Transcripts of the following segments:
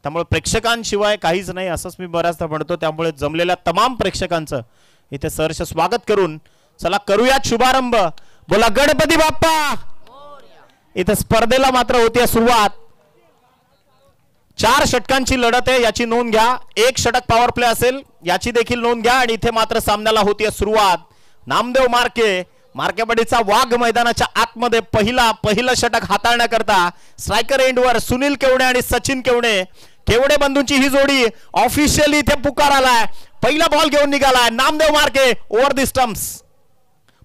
त्यामुळे प्रेक्षकांशिवाय काहीच नाही असंच मी बऱ्याचदा म्हणतो. त्यामुळे जमलेल्या तमाम प्रेक्षकांचं इथे सहर्ष स्वागत करून चला करूयात शुभारंभ. बोला गणपती बाप्पा. इथे स्पर्धेला मात्र होती सुरुवात. 4 षटकांची लढत आहे याची नोंद घ्या. 1 षटक पॉवर प्ले असेल याची देखील नोंद घ्या. आणि इथे मात्र सामन्याला होती सुरुवात. नामदेव मार्केवाडीचा वाघ मैदानाच्या आतमध्ये पहिलं षटक हाताळण्याकरता स्ट्रायकर एंडवर सुनील केवणे आणि सचिन केवणे बंधूंची ही जोडी ऑफिशियली इथे पुकार आलाय. पहिला बॉल घेऊन निघालाय Namdev Marke over the stumps.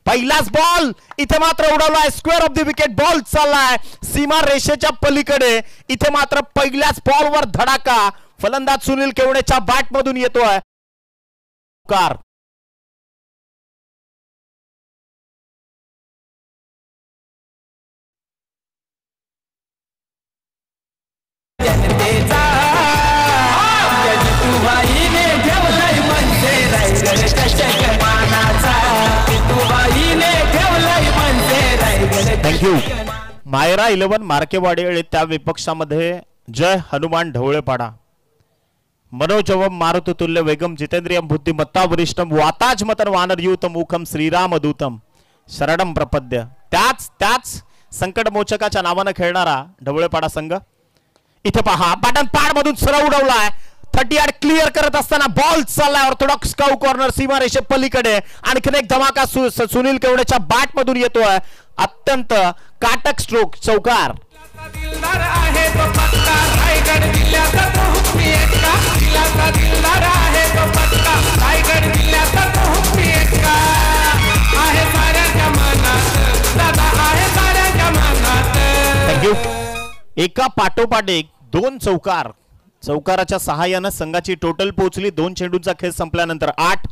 पहिलाच बॉल इथे मात्र उडवलाय. Square off the wicket ball चाललाय सीमा रेषेच्या पलीकडे. इथे मात्र पहिल्याच बॉलवर धडाका. फलंदाज सुनील केवणेच्या बॅट मधून येतोय. थँक्यू. मायरा 11 मार्केवाडी आणि त्या विपक्षामध्ये जय हनुमान ढवळेपाडा, मनोजवम मारुततुल्य वेगम जितेंद्रियम बुद्धिमत्ता वरिष्ठम वाताजमतन वानरयूतम मुखम श्रीरामदूतम शरणम प्रपद्य. त्याच संकटमोचकाच्या नावाने खेळणारा ढवळेपाडा संघ. इथे पहा बटन पाड मधून सरळ उडवलाय. 38 क्लिअर करत असताना बॉल चाललाय ऑर्थोडॉक्स काऊ कॉर्नर सीमारेषे पलीकडे. आणखीन एक धमाका सुनील केवडेच्या बॅट मधून येतोय. अत्यंत काटक स्ट्रोक चौकार. थँक्यू. एका पाठोपाठ एक 2 चौकार. चौकाराच्या सहाय्याने संघाची टोटल पोहोचली. 2 चेंडूंचा खेळ संपल्यानंतर 8.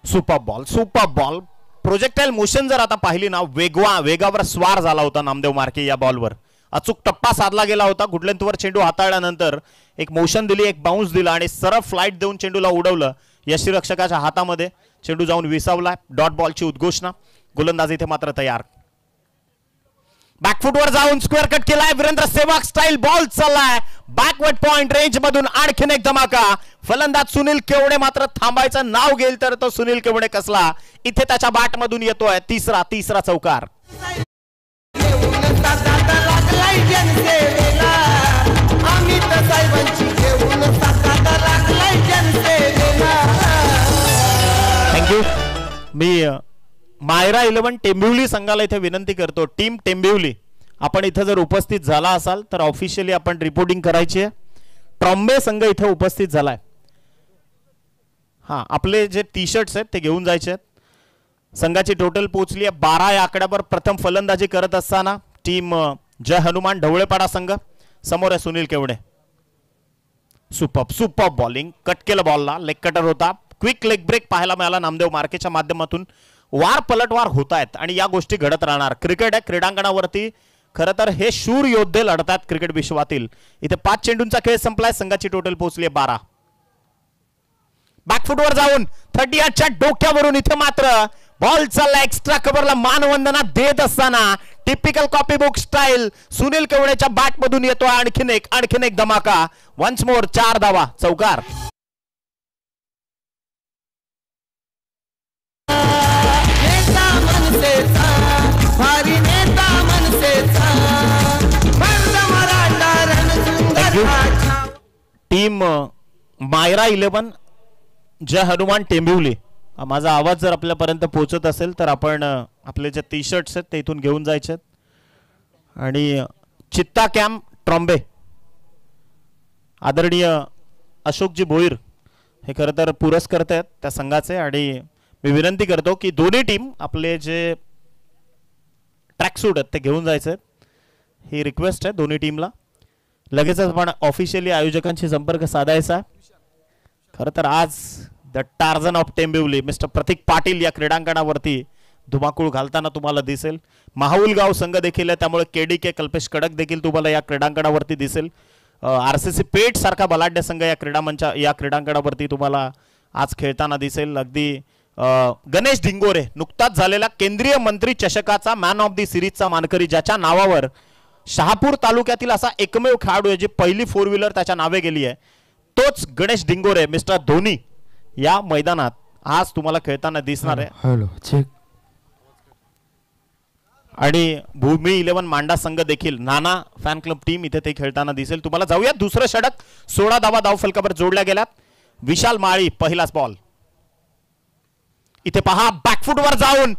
Super ball. प्रोजेक्टाईल मोशन जर आता पाहिली ना वेगावर स्वार झाला होता नामदेव मार्के या बॉलवर. अचूक टप्पा साधला गेला होता. गुडलेंथवर चेंडू हाताळल्यानंतर एक मोशन दिली, एक बाउन्स दिला आणि सरळ फ्लाइट देऊन चेंडूला उडवलं. यष्टीरक्षकाच्या हातामध्ये चेंडू जाऊन विसावला. डॉट बॉलची उद्घोषणा. गोलंदाज इथे मात्र तयार. बॅकफुटवर जाऊन स्क्वेअर कट केलाय. वीरेंद्र सेवाग स्टाईल बॉल चाललाय बॅकवर्ड पॉइंट रेंज मधून. आणखीन एक धमाका. फलंदाज सुनील केवणे मात्र थांबायचं नाव घेईल तर तो सुनील केवणे कसला. इथे त्याच्या बॅट मधून येतोय तिसरा चौकार. थँक्यू. मी मायरा 11 टेंबिवली संघाला इथे विनंती करतो. टीम टेंबिवली आपण इथे जर उपस्थित झाला असाल तर ऑफिशियली आपण रिपोर्टिंग करायची आहे. ट्रॉम्बे संघ इथे उपस्थित झालाय. आपले जे टी शर्ट्स आहेत ते घेऊन जायचे आहेत. संघाची टोटल पोहोचली आहे 12 या आकड्यावर. प्रथम फलंदाजी करत असताना टीम जय हनुमान ढवळेपाडा संघ. समोर आहे Sunil Kevade. Super bowling. Cut केलं बॉलला. लेग कटर होता. क्विक लेग ब्रेक पाहायला मिळाला नामदेव मार्केच्या माध्यमातून. वार पलटवार होत आहेत आणि या गोष्टी घडत राहणार. क्रिकेट आहे क्रीडांगणावरती. खरं तर हे शूर योद्धे लढतात क्रिकेट विश्वातील. इथे 5 चेंडूंचा खेळ संपलाय. संघाची टोटल पोहोचली आहे 12. बॅकफुटवर जाऊन 38च्या डोक्यावरून इथे मात्र बॉल चालला. एक्स्ट्रा कव्हरला मानवंदना देत असताना typical copy book style Sunil केवडेच्या बॅट मधून येतोय. आणखीन एक धमाका. वन्स मोर 4 धावा चौकार. टीम मायरा 11 जय हनुमान टेंबिवली. माझा आवाज जर आपल्यापर्यंत पोहोचत असेल तर आपण आपले जे टी शर्ट्स आहेत ते इथून घेऊन जायचे आहेत. आणि चित्ता कॅम्प ट्रॉम्बे आदरणीय अशोकजी भोईर हे खरं तर पुरस्कर्ते आहेत त्या संघाचे. आणि मी विनंती करतो की दोन्ही टीम आपले जे ट्रॅकसूट आहेत ते घेऊन जायचे आहेत. ही रिक्वेस्ट आहे दोन्ही टीमला. लगेचच आपण ऑफिशियली आयोजकांशी संपर्क साधायचा. खरं तर आज द टार्झन ऑफ टेंबिवली मिस्टर प्रतीक पाटील या क्रीडांगणावरती धुमाकूळ घालताना तुम्हाला दिसेल. माहुलगाव संघ देखील आहे त्यामुळे केडीके कल्पेश कडक देखील तुम्हाला या क्रीडांगणावरती दिसेल. आरसीसी पेठ सारखा बलाढ्य संघ या क्रीडांगणावरती तुम्हाला आज खेळताना दिसेल. अगदी गणेश ढिंगोरे नुकताच झालेला केंद्रीय मंत्री चषकाचा मॅन ऑफ द सिरीजचा मानकरी ज्याच्या नावावर शहापूर तालुक्यातील असा एकमेव खेळाडू आहे जी पहिली 4 व्हीलर त्याच्या नावे गेली आहे, तोच गणेश डिंगोरे मिस्टर धोनी या मैदानात आज तुम्हाला खेळताना दिसणार आहे. Hello check. आणि भूमी 11 मांडा संघ देखील नाना फॅन क्लब टीम इथे ते खेळताना दिसेल तुम्हाला. जाऊया दुसरं षटक. 16 धावा धावफलकावर जोडल्या गेल्यात. विशाल माळी पहिलाच बॉल. इथे पहा बॅकफुट वर जाऊन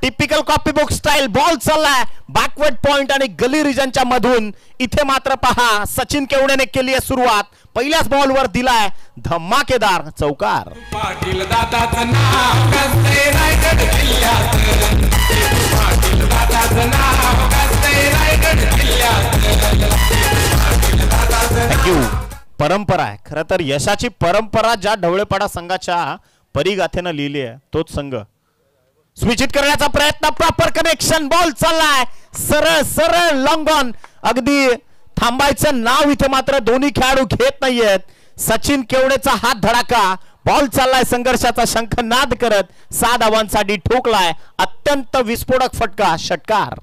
typical copy book style ball चाललाय बॅकवर्ड पॉइंट आणि गली रिजनच्या मधून. इथे मात्र पहा सचिन केवडेने केली आहे सुरुवात. पहिल्याच बॉलवर दिलाय धमाकेदार चौकार. पाटील दादाचं नाव कसं रायगड जिल्ह्यात, पाटील दादाचं नाव कसं रायगड जिल्ह्यात. थँक्यू. परंपरा आहे खरं तर, यशाची परंपरा ज्या ढवळेपाडा संघाच्या परिगाथेनं लिहिली आहे तोच संघ. स्विच इट करण्याचा प्रयत्न. Proper connection. बॉल चाललाय सरळ सरळ लॉंग ऑन. अगदी थांबायचं नाव इथे मात्र दोन्ही खेळाडू घेत नाहीयेत. सचिन केवडेचा हात धडाका. बॉल चाललाय संघर्षाचा शंखनाद करत. 6 धावांसाठी ठोकलाय. अत्यंत विस्फोटक फटका. षटकार.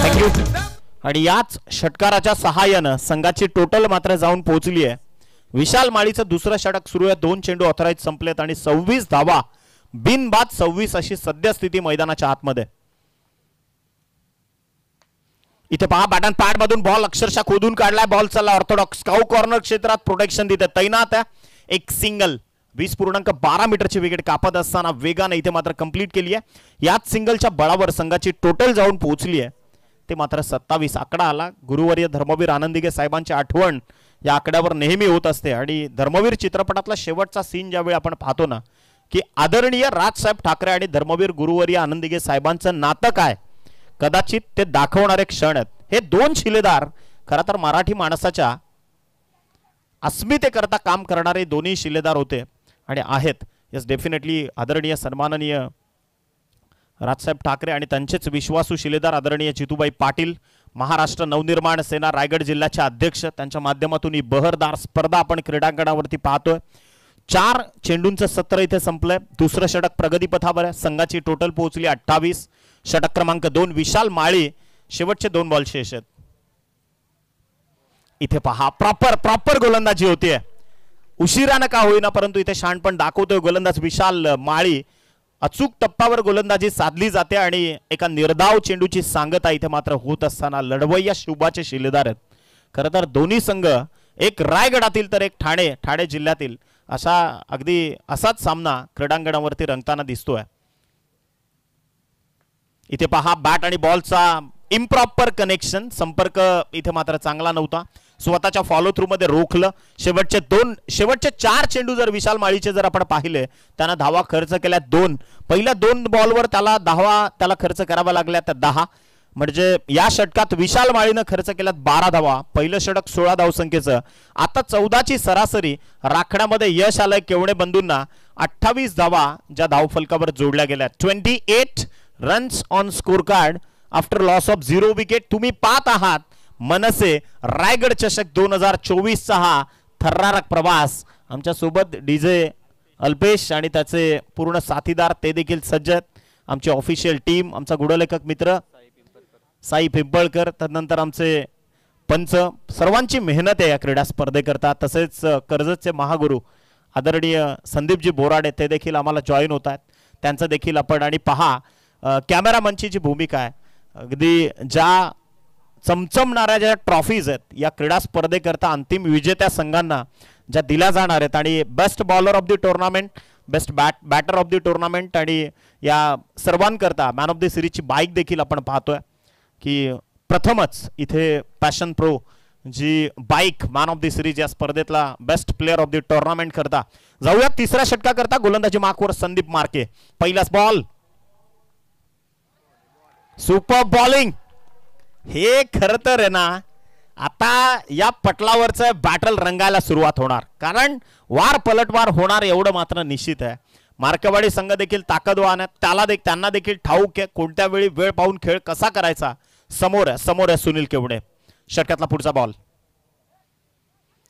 थँक्यू. आणि याच षटकाराच्या सहाय्यानं संघाची टोटल मात्र जाऊन पोहोचली आहे. विशाल माळीचं दुसरं षटक सुरू आहे. 2 चेंडू ऑथराईज संपलेत आणि 26 धावा बिनबाद 26 अशी सद्यस्थिती मैदानाच्या आतमध्ये. इथे पहा बॅट अँड पॅड मधून बॉल अक्षरशः खोदून काढलाय. बॉल चालला ऑर्थोडॉक्स काऊ कॉर्नर क्षेत्रात. प्रोटेक्शन देते तैनात आहे. एक सिंगल 20.12 मीटरची विकेट कापत असताना वेगाने इथे मात्र कंप्लीट केली आहे. याच सिंगलच्या बळावर संघाची टोटल जाऊन पोहोचली आहे ते मात्र 27 आकडा आला. गुरुवर्य धर्मवीर आनंदिगे साहेबांची आठवण या आकड्यावर नेहमी होत असते. आणि धर्मवीर चित्रपटातला शेवटचा सीन ज्यावेळी आपण पाहतो ना की आदरणीय राजसाहेब ठाकरे आणि धर्मवीर गुरुवर्य आनंदिगे साहेबांचं नातं काय कदाचित ते दाखवणारे क्षण आहेत. हे 2 शिलेदार खरं तर मराठी माणसाच्या अस्मितेकरता काम करणारे दोन्ही शिलेदार होते आणि आहेत. यस डेफिनेटली आदरणीय सन्माननीय राजसाहेब ठाकरे आणि त्यांचेच विश्वासू शिलेदार आदरणीय जितूबाई पाटील, महाराष्ट्र नवनिर्माण सेना रायगड जिल्ह्याचे अध्यक्ष, त्यांच्या माध्यमातून ही बहरदार स्पर्धा आपण क्रीडांगणावरती पाहतोय. 4 चेंडूंचं सत्र इथे संपलंय. दुसरं षटक प्रगतीपथावर आहे. संघाची टोटल पोहोचली 28. षटक क्रमांक 2 विशाल माळी. शेवटचे 2 बॉल शेष आहेत. इथे पहा प्रॉपर गोलंदाजी होतीये. उशिरानं का होईना परंतु इथे शहाणपण दाखवतोय गोलंदाज विशाल माळी. अचूक टप्प्यावर गोलंदाजी साधली जाते आणि एका निर्धाव चेंडूची सांगता इथे मात्र होत असताना लढवय्या शिवबाचे शिलेदार आहेत. खरं तर दोन्ही संघ एक रायगडातील तर एक ठाणे जिल्ह्यातील असा अगदी असाच सामना क्रीडांगणावरती रंगताना दिसतोय. इथे पहा बॅट आणि बॉलचा इम्प्रॉपर कनेक्शन. संपर्क इथे मात्र चांगला नव्हता. स्वतःच्या फॉलो थ्रू मध्ये रोखलं. शेवटचे 4 चेंडू जर विशाल माळीचे जर आपण पाहिले त्यांना धावा खर्च केल्या 2. पहिल्या 2 बॉलवर त्याला धावा त्याला खर्च करावा लागल्या त्या 10. म्हणजे या षटकात विशाल माळीनं खर्च केल्यात 12 धावा. पहिलं षटक 16 धावसंख्येचं. आता 14ची सरासरी राखण्यामध्ये यश आलंय केवडे बंधूंना. 28 धावा ज्या धावफलकावर जोडल्या गेल्या. 28 runs on score card after loss of 0 wicket. तुम्ही पाहत आहात मनसे रायगड चषक 2024चा हा थरारक प्रवास. आमच्या सोबत डीजे अल्पेश आणि त्याचे पूर्ण साथीदार ते देखील सज्ज आहेत. आमची ऑफिशियल टीम, आमचा गुणलेखक मित्र साई पिंपळकर, त्यानंतर आमचे पंच, सर्वांची मेहनत आहे या क्रीडा स्पर्धेकरता. तसेच कर्जतचे महागुरु आदरणीय संदीपजी बोराडे ते देखील आम्हाला जॉईन होत आहेत. त्यांचं देखील आपण आणि पहा कॅमेरामनची जी भूमिका आहे अगदी ज्या चमचमणाऱ्या ज्या ट्रॉफीज आहेत या क्रीडा स्पर्धेकरता अंतिम विजेत्या संघांना ज्या दिल्या जाणार आहेत आणि best bowler of the tournament, best batter of the tournament आणि या सर्वांकरता मॅन ऑफ द सिरीजची बाईक देखील आपण पाहतोय की प्रथमच इथे पॅशन प्रो जी bike man of the series या स्पर्धेतला best player of the tournament करता. जाऊया तिसऱ्या षटकाकरता. गोलंदाजी मार्कवर संदीप मार्के. पहिलाच बॉल. Super bowling. हे खरं तर आहे ना आता या पटलावरचं बॅटल रंगायला सुरुवात होणार. कारण वार पलटवार होणार एवढं मात्र निश्चित आहे. मार्केवाडी संघ देखील ताकदवान आहे. त्यांना देखील ठाऊक आहे कोणत्या वेळी वेळ पाहून खेळ कसा करायचा. समोर आहे सुनील केवडे. षटकातला पुढचा बॉल.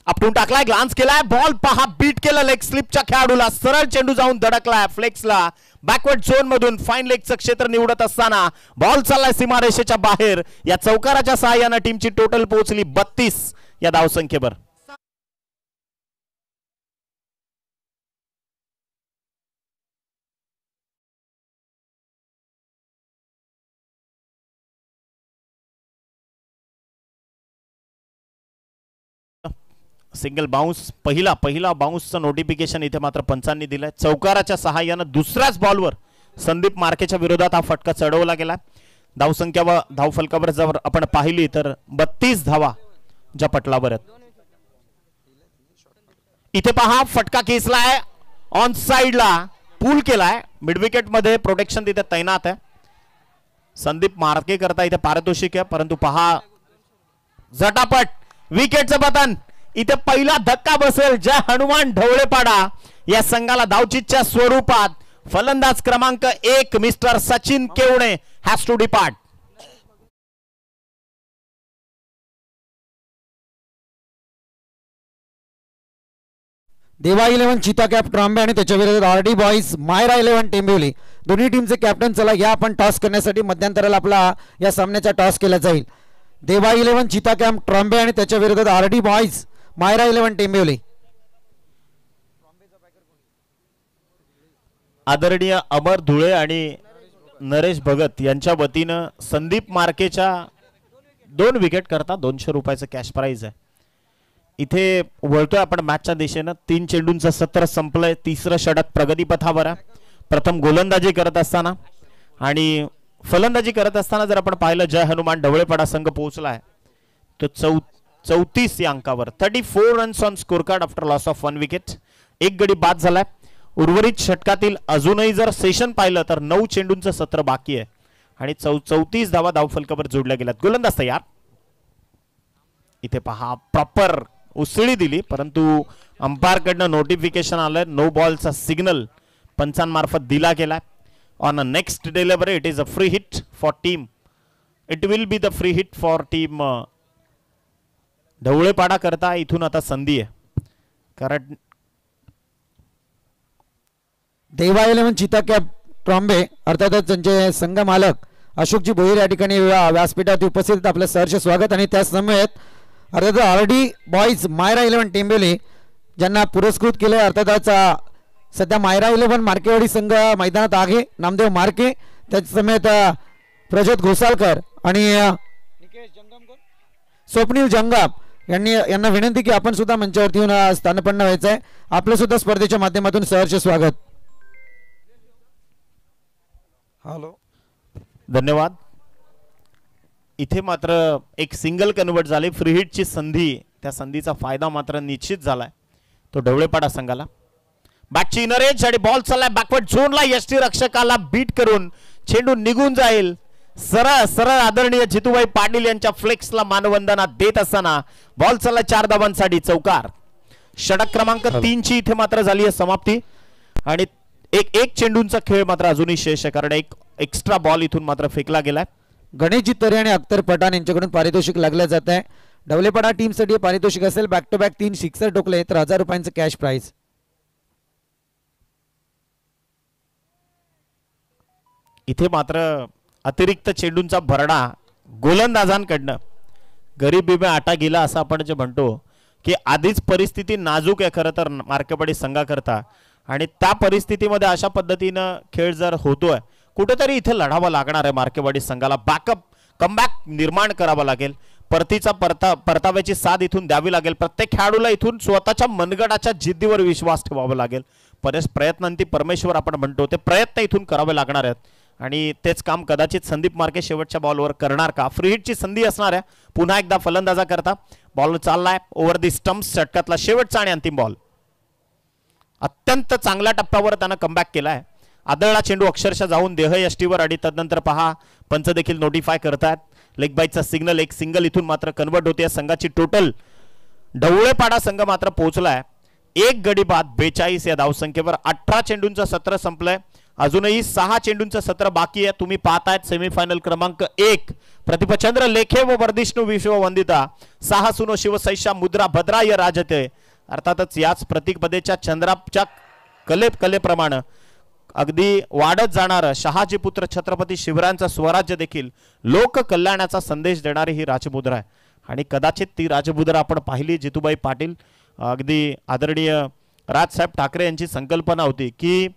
आपटून टाकलाय, ग्लान्स केलाय, बॉल पहा बीट केलं लेग स्लिपच्या खेळाडूला, सरळ चेंडू जाऊन धडकलाय फ्लेक्सला, बॅकवर्ड झोन मधून फाईन लेगचं क्षेत्र निवडत असताना बॉल चाललाय सीमारेषेच्या बाहेर. या चौकाराच्या सहाय्यानं टीमची टोटल पोहोचली 32 या धावसंख्येवर. सिंगल बाउन्स, पहिला बाउन्सचं नोटिफिकेशन इथे मात्र पंचांनी दिलंय. चौकाराच्या सहाय्यानं दुसऱ्याच बॉलवर संदीप मार्केच्या विरोधात हा फटका चढवला गेला. धावसंख्या व धावफलकावर जर आपण पाहिली तर 32 धावा ज्या पटलावर आहेत. इथे पहा फटका खेचलाय, ऑन साइडला पूल केलाय, मिड विकेट मध्ये प्रोटेक्शन तिथे तैनात आहे. संदीप मार्के करता इथे पारितोषिक आहे, परंतु पहा झटापट विकेटचं पतन. इथे पहिला धक्का बसेल जय हनुमान ढवळेपाडा या संघाला धावचीच्या स्वरूपात. फलंदाज क्रमांक 1 mister Sachin Kevane has to depart. Deva 11 चिता कॅप ट्रॉम्बे आणि त्याच्या विरोधात आरडी बॉईज मायरा 11 टेंबिवली. दोन्ही टीमचे कॅप्टन चला या आपण टॉस करण्यासाठी मध्यंतराला आपला या सामन्याचा टॉस केला जाईल. देवा 11 चिता कॅप ट्रॉम्बे आणि त्याच्या विरोधात आरडी बॉईज मायरा 11 टेंबिवली. आदरणीय अमर धुळे आणि नरेश भगत यांच्या वतीनं संदीप मार्केच्या 2 विकेट करता 200 रुपयाचं कॅश प्राइज आहे. इथे वळतोय आपण मॅचच्या दिशेनं. 3 चेंडूंचं सत्र संपलंय. तिसरं षटक प्रगतीपथावर आहे. प्रथम गोलंदाजी करत असताना आणि फलंदाजी करत असताना जर आपण पाहिलं जय हनुमान ढवळेपाडा संघ पोहोचलाय तो 34 या अंकावर. 34 runs on score card after loss of 1 wicket. 1 गडी बाद झालाय. उर्वरित षटकातील अजूनही जर सेशन पाहिलं तर 9 चेंडूंचं सत्र बाकी आहे आणि 34 धावा धावफलकावर जोडल्या गेल्यात. गोलंदाज तयार. इथे पहा प्रॉपर उसळी दिली, परंतु अंपायर कडनं नोटिफिकेशन आलंय. नो बॉलचा सिग्नल पंचांमार्फत दिला गेलाय. On a next delivery it is a free hit for team. It will be the free hit for team Dhavalepada करता. इथून आता संधी आहे, कारण देवा 11 चिता कॅप ट्रॉम्बे अर्थातच त्यांचे संघ मालक अशोकजी भोईर या ठिकाणी व्यासपीठात उपस्थित. आपलं सहर्ष स्वागत. आणि त्या समवेत अर्थात आरडी बॉईज मायरा 11 टेंबिवली ज्यांना पुरस्कृत केले. अर्थातच सध्या मायरा 11 मार्केवाडी संघ मैदानात आहे. नामदेव मार्के त्याच समेत प्रज्योत घोसाळकर आणि स्वप्नील जंगाम यांना विनंती की आपण सुद्धा मंचावरती येऊन स्थानपन्न व्हायचं आहे. आपलं सुद्धा स्पर्धेच्या माध्यमातून सहर्ष स्वागत. हॅलो, धन्यवाद. इथे मात्र एक सिंगल कन्वर्ट झाले. फ्री हिटची संधी, त्या संधीचा फायदा मात्र निश्चित झालाय तो ढवळेपाडा संघाला. बॅटची इनर एज आणि बॉल चाललाय बॅकवर्ड झोनला. यष्टी रक्षकाला बीट करून चेंडू निघून जाईल. सरळ सरळ आदरणीय जितूभाई पाटील यांच्या फ्लेक्सला मानवंदना देत असताना बॉल चाललाय 4 धावांसाठी चौकार. षटक क्रमांक 3 ची इथे मात्र झाली आहे समाप्ती आणि एक चेंडूंचा खेळ मात्र अजूनही शेष आहे, कारण एक एक्स्ट्रा बॉल इथून मात्र फेकला गेलाय. गणेशजी तरे आणि अख्तर पठाण यांच्याकडून पारितोषिक लागलं जात आहे. ढवळेपाडा टीमसाठी पारितोषिक असेल बॅक टू बॅक 3 सिक्सर टोकले तर 1000 रुपयांचं कॅश प्राइज. इथे मात्र अतिरिक्त चेंडूंचा भरडा गोलंदाजांकडनं. गरिबीमे आटा गेला असं आपण जे म्हणतो की आधीच परिस्थिती नाजूक आहे खरं तर मार्केवाडी संघाकरता, आणि त्या परिस्थितीमध्ये अशा पद्धतीनं खेळ जर होतोय कुठेतरी इथे लढावं लागणार आहे मार्केवाडी संघाला. बॅकअप कमबॅक निर्माण करावं लागेल. परतीचा परताव्याची साथ इथून द्यावी लागेल. प्रत्येक खेळाडूला इथून स्वतःच्या मनगडाच्या जिद्दीवर विश्वास ठेवावा लागेल. प्रयत्नांती परमेश्वर आपण म्हणतो ते प्रयत्न इथून करावे लागणार आहेत आणि तेच काम कदाचित संदीप मार्के शेवटच्या बॉलवर करणार का. फ्री हिटची संधी असणार आहे पुन्हा एकदा फलंदाजा करता. बॉल चाललाय ओव्हर दी स्टंप्स. षटकातला शेवटचा आणि अंतिम बॉल. अत्यंत चांगल्या टप्प्यावर त्यानं कमबॅक केलाय. आदळला चेंडू अक्षरशः जाऊन देहयष्टीवर आणि तदनंतर पहा पंच देखील नोटिफाय करतात. लेग बाईटचा सिग्नल. एक सिंगल इथून मात्र कन्वर्ट होते. संघाची टोटल ढवळेपाडा संघ मात्र पोहोचलाय 1 गडी बाद 42 या धावसंख्येवर. 18 चेंडूंचं सत्र संपलंय. अजूनही 6 चेंडूंचं सत्र बाकी आहे. तुम्ही पाहतायत सेमीफायनल क्रमांक 1 प्रतिपचंद्र लेखे व वर्धिष्णू विश्ववंदिता साहसुनो शिवसैषा मुद्रा भद्राय राजते. अर्थातच याच प्रतीकपदेच्या चंद्राच्या कलेप्रमाणे अगदी वाढत जाणारं शहाजी पुत्र छत्रपती शिवरायांचं स्वराज्य देखील लोक कल्याणाचा संदेश देणारी ही राजमुद्रा आहे. आणि कदाचित ती राजमुद्रा आपण पाहिली. जितूबाई पाटील अगदी आदरणीय राजसाहेब ठाकरे यांची संकल्पना होती की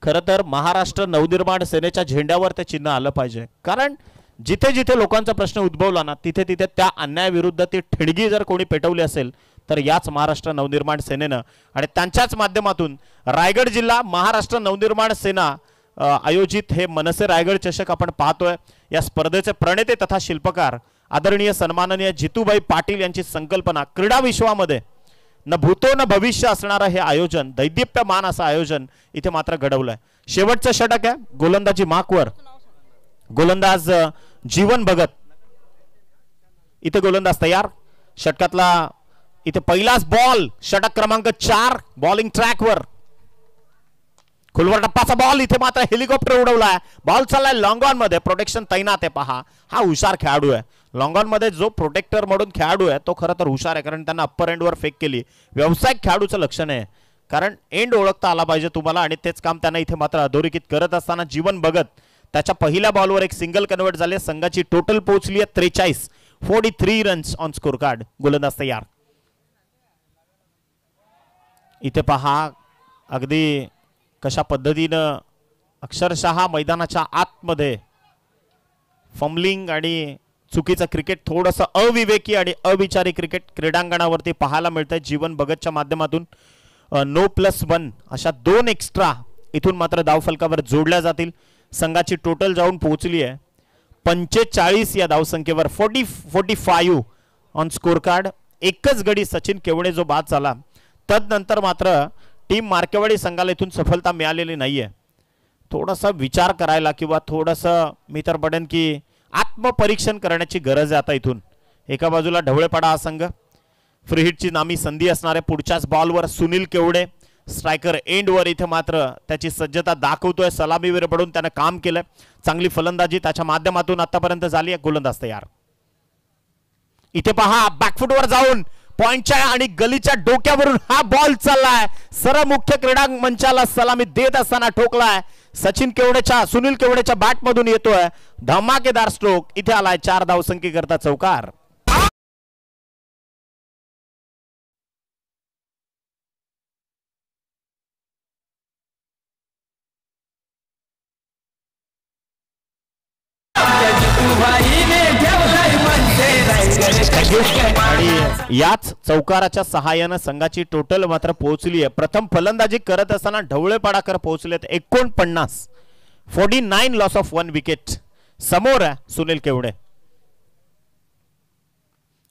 खरं तर महाराष्ट्र नवनिर्माण सेनेच्या झेंड्यावर ते चिन्ह आलं पाहिजे. कारण जिथे जिथे लोकांचा प्रश्न उद्भवला ना तिथे तिथे त्या अन्यायाविरुद्ध ती ठिणगी जर कोणी पेटवली असेल तर याच महाराष्ट्र नवनिर्माण सेनेनं आणि त्यांच्याच माध्यमातून रायगड जिल्हा महाराष्ट्र नवनिर्माण सेना आयोजित हे मनसे रायगड चषक आपण पाहतोय. या स्पर्धेचे प्रणेते तथा शिल्पकार आदरणीय सन्माननीय जितूबाई पाटील यांची संकल्पना क्रीडा विश्वामध्ये न भूतो न भविष्य असणारं हे आयोजन दैदिप्यमान असं आयोजन इथे मात्र घडवलंय. शेवटचं षटक आहे. गोलंदाजी मार्कवर गोलंदाज जीवन भगत. इथे गोलंदाज तयार. षटकातला इथे पहिलाच बॉल षटक क्रमांक 4 बॉलिंग ट्रॅकवर खुलवर टप्पाचा बॉल. इथे मात्र हेलिकॉप्टर उडवलाय. बॉल चाललाय लॉंग ऑन मध्ये. प्रोटेक्शन तैनात आहे. पहा हा हुशार खेळाडू आहे. लॉंग ऑन मध्ये जो प्रोटेक्टर म्हणून खेळाडू आहे तो खरं तर हुशार आहे. कारण त्यांना अप्पर एंडवर फेक केली. व्यावसायिक खेळाडूचं लक्षण आहे. कारण एंड ओळखता आला पाहिजे तुम्हाला आणि तेच काम त्यांना इथे मात्र अधोरेखित करत असताना जीवन भगत त्याच्या पहिल्या बॉलवर एक सिंगल कन्वर्ट झाले. संघाची टोटल पोहोचली आहे 43 रन्स ऑन स्कोर कार्ड. गोलंदाज तयार. इथे पहा अगदी कशा पद्धतीनं अक्षरशः मैदानाच्या आतमध्ये फंबलिंग आणि चुकीचं क्रिकेट थोडंसं अविवेकी आणि अविचारी क्रिकेट क्रीडांगणावरती पाहायला मिळतंय. जीवन भगतच्या माध्यमातून No+1 अशा 2 एक्स्ट्रा इथून मात्र धावफलकावर जोडल्या जातील. संघाची टोटल जाऊन पोहोचली आहे 45 या धावसंख्येवर. 45 ऑन स्कोर कार्ड. एकच गडी सचिन केवडे जो बाद झाला तदनंतर मात्र टीम मार्केवाडी संघाला इथून सफलता मिळालेली नाहीये. थोडासा विचार करायला किंवा थोडंसं मी तर पडेन की आत्मपरीक्षण करण्याची गरज आहे आता इथून. एका बाजूला ढवळेपाडा हा संघ फ्री हिटची नामी संधी असणारे. पुढच्याच बॉलवर सुनील केवडे स्ट्रायकर एंडवर इथे मात्र त्याची सज्जता दाखवतोय. सलामीवर पडून त्याने काम केलंय. चांगली फलंदाजी त्याच्या माध्यमातून आतापर्यंत झाली आहे. गोलंदाज तयार. इथे पहा बॅकफुटवर जाऊन पॉइंटच्या आणि गलीच्या डोक्यावरून हा बॉल चाललाय. सरळ मुख्य क्रीडा मंचाला सलामी देत असताना ठोकलाय. सुनील केवडेच्या बॅट मधून येतोय. धमाकेदार स्ट्रोक इथे आलाय. 4 धावसंख्येकरता चौकार. आणि याच चौकाराच्या सहाय्याने संघाची टोटल मात्र पोहोचली आहे. प्रथम फलंदाजी करत असताना ढवळेपाडाकर पोहोचलेत 49 लॉस ऑफ 1 विकेट. समोर आहे सुनील केवडे.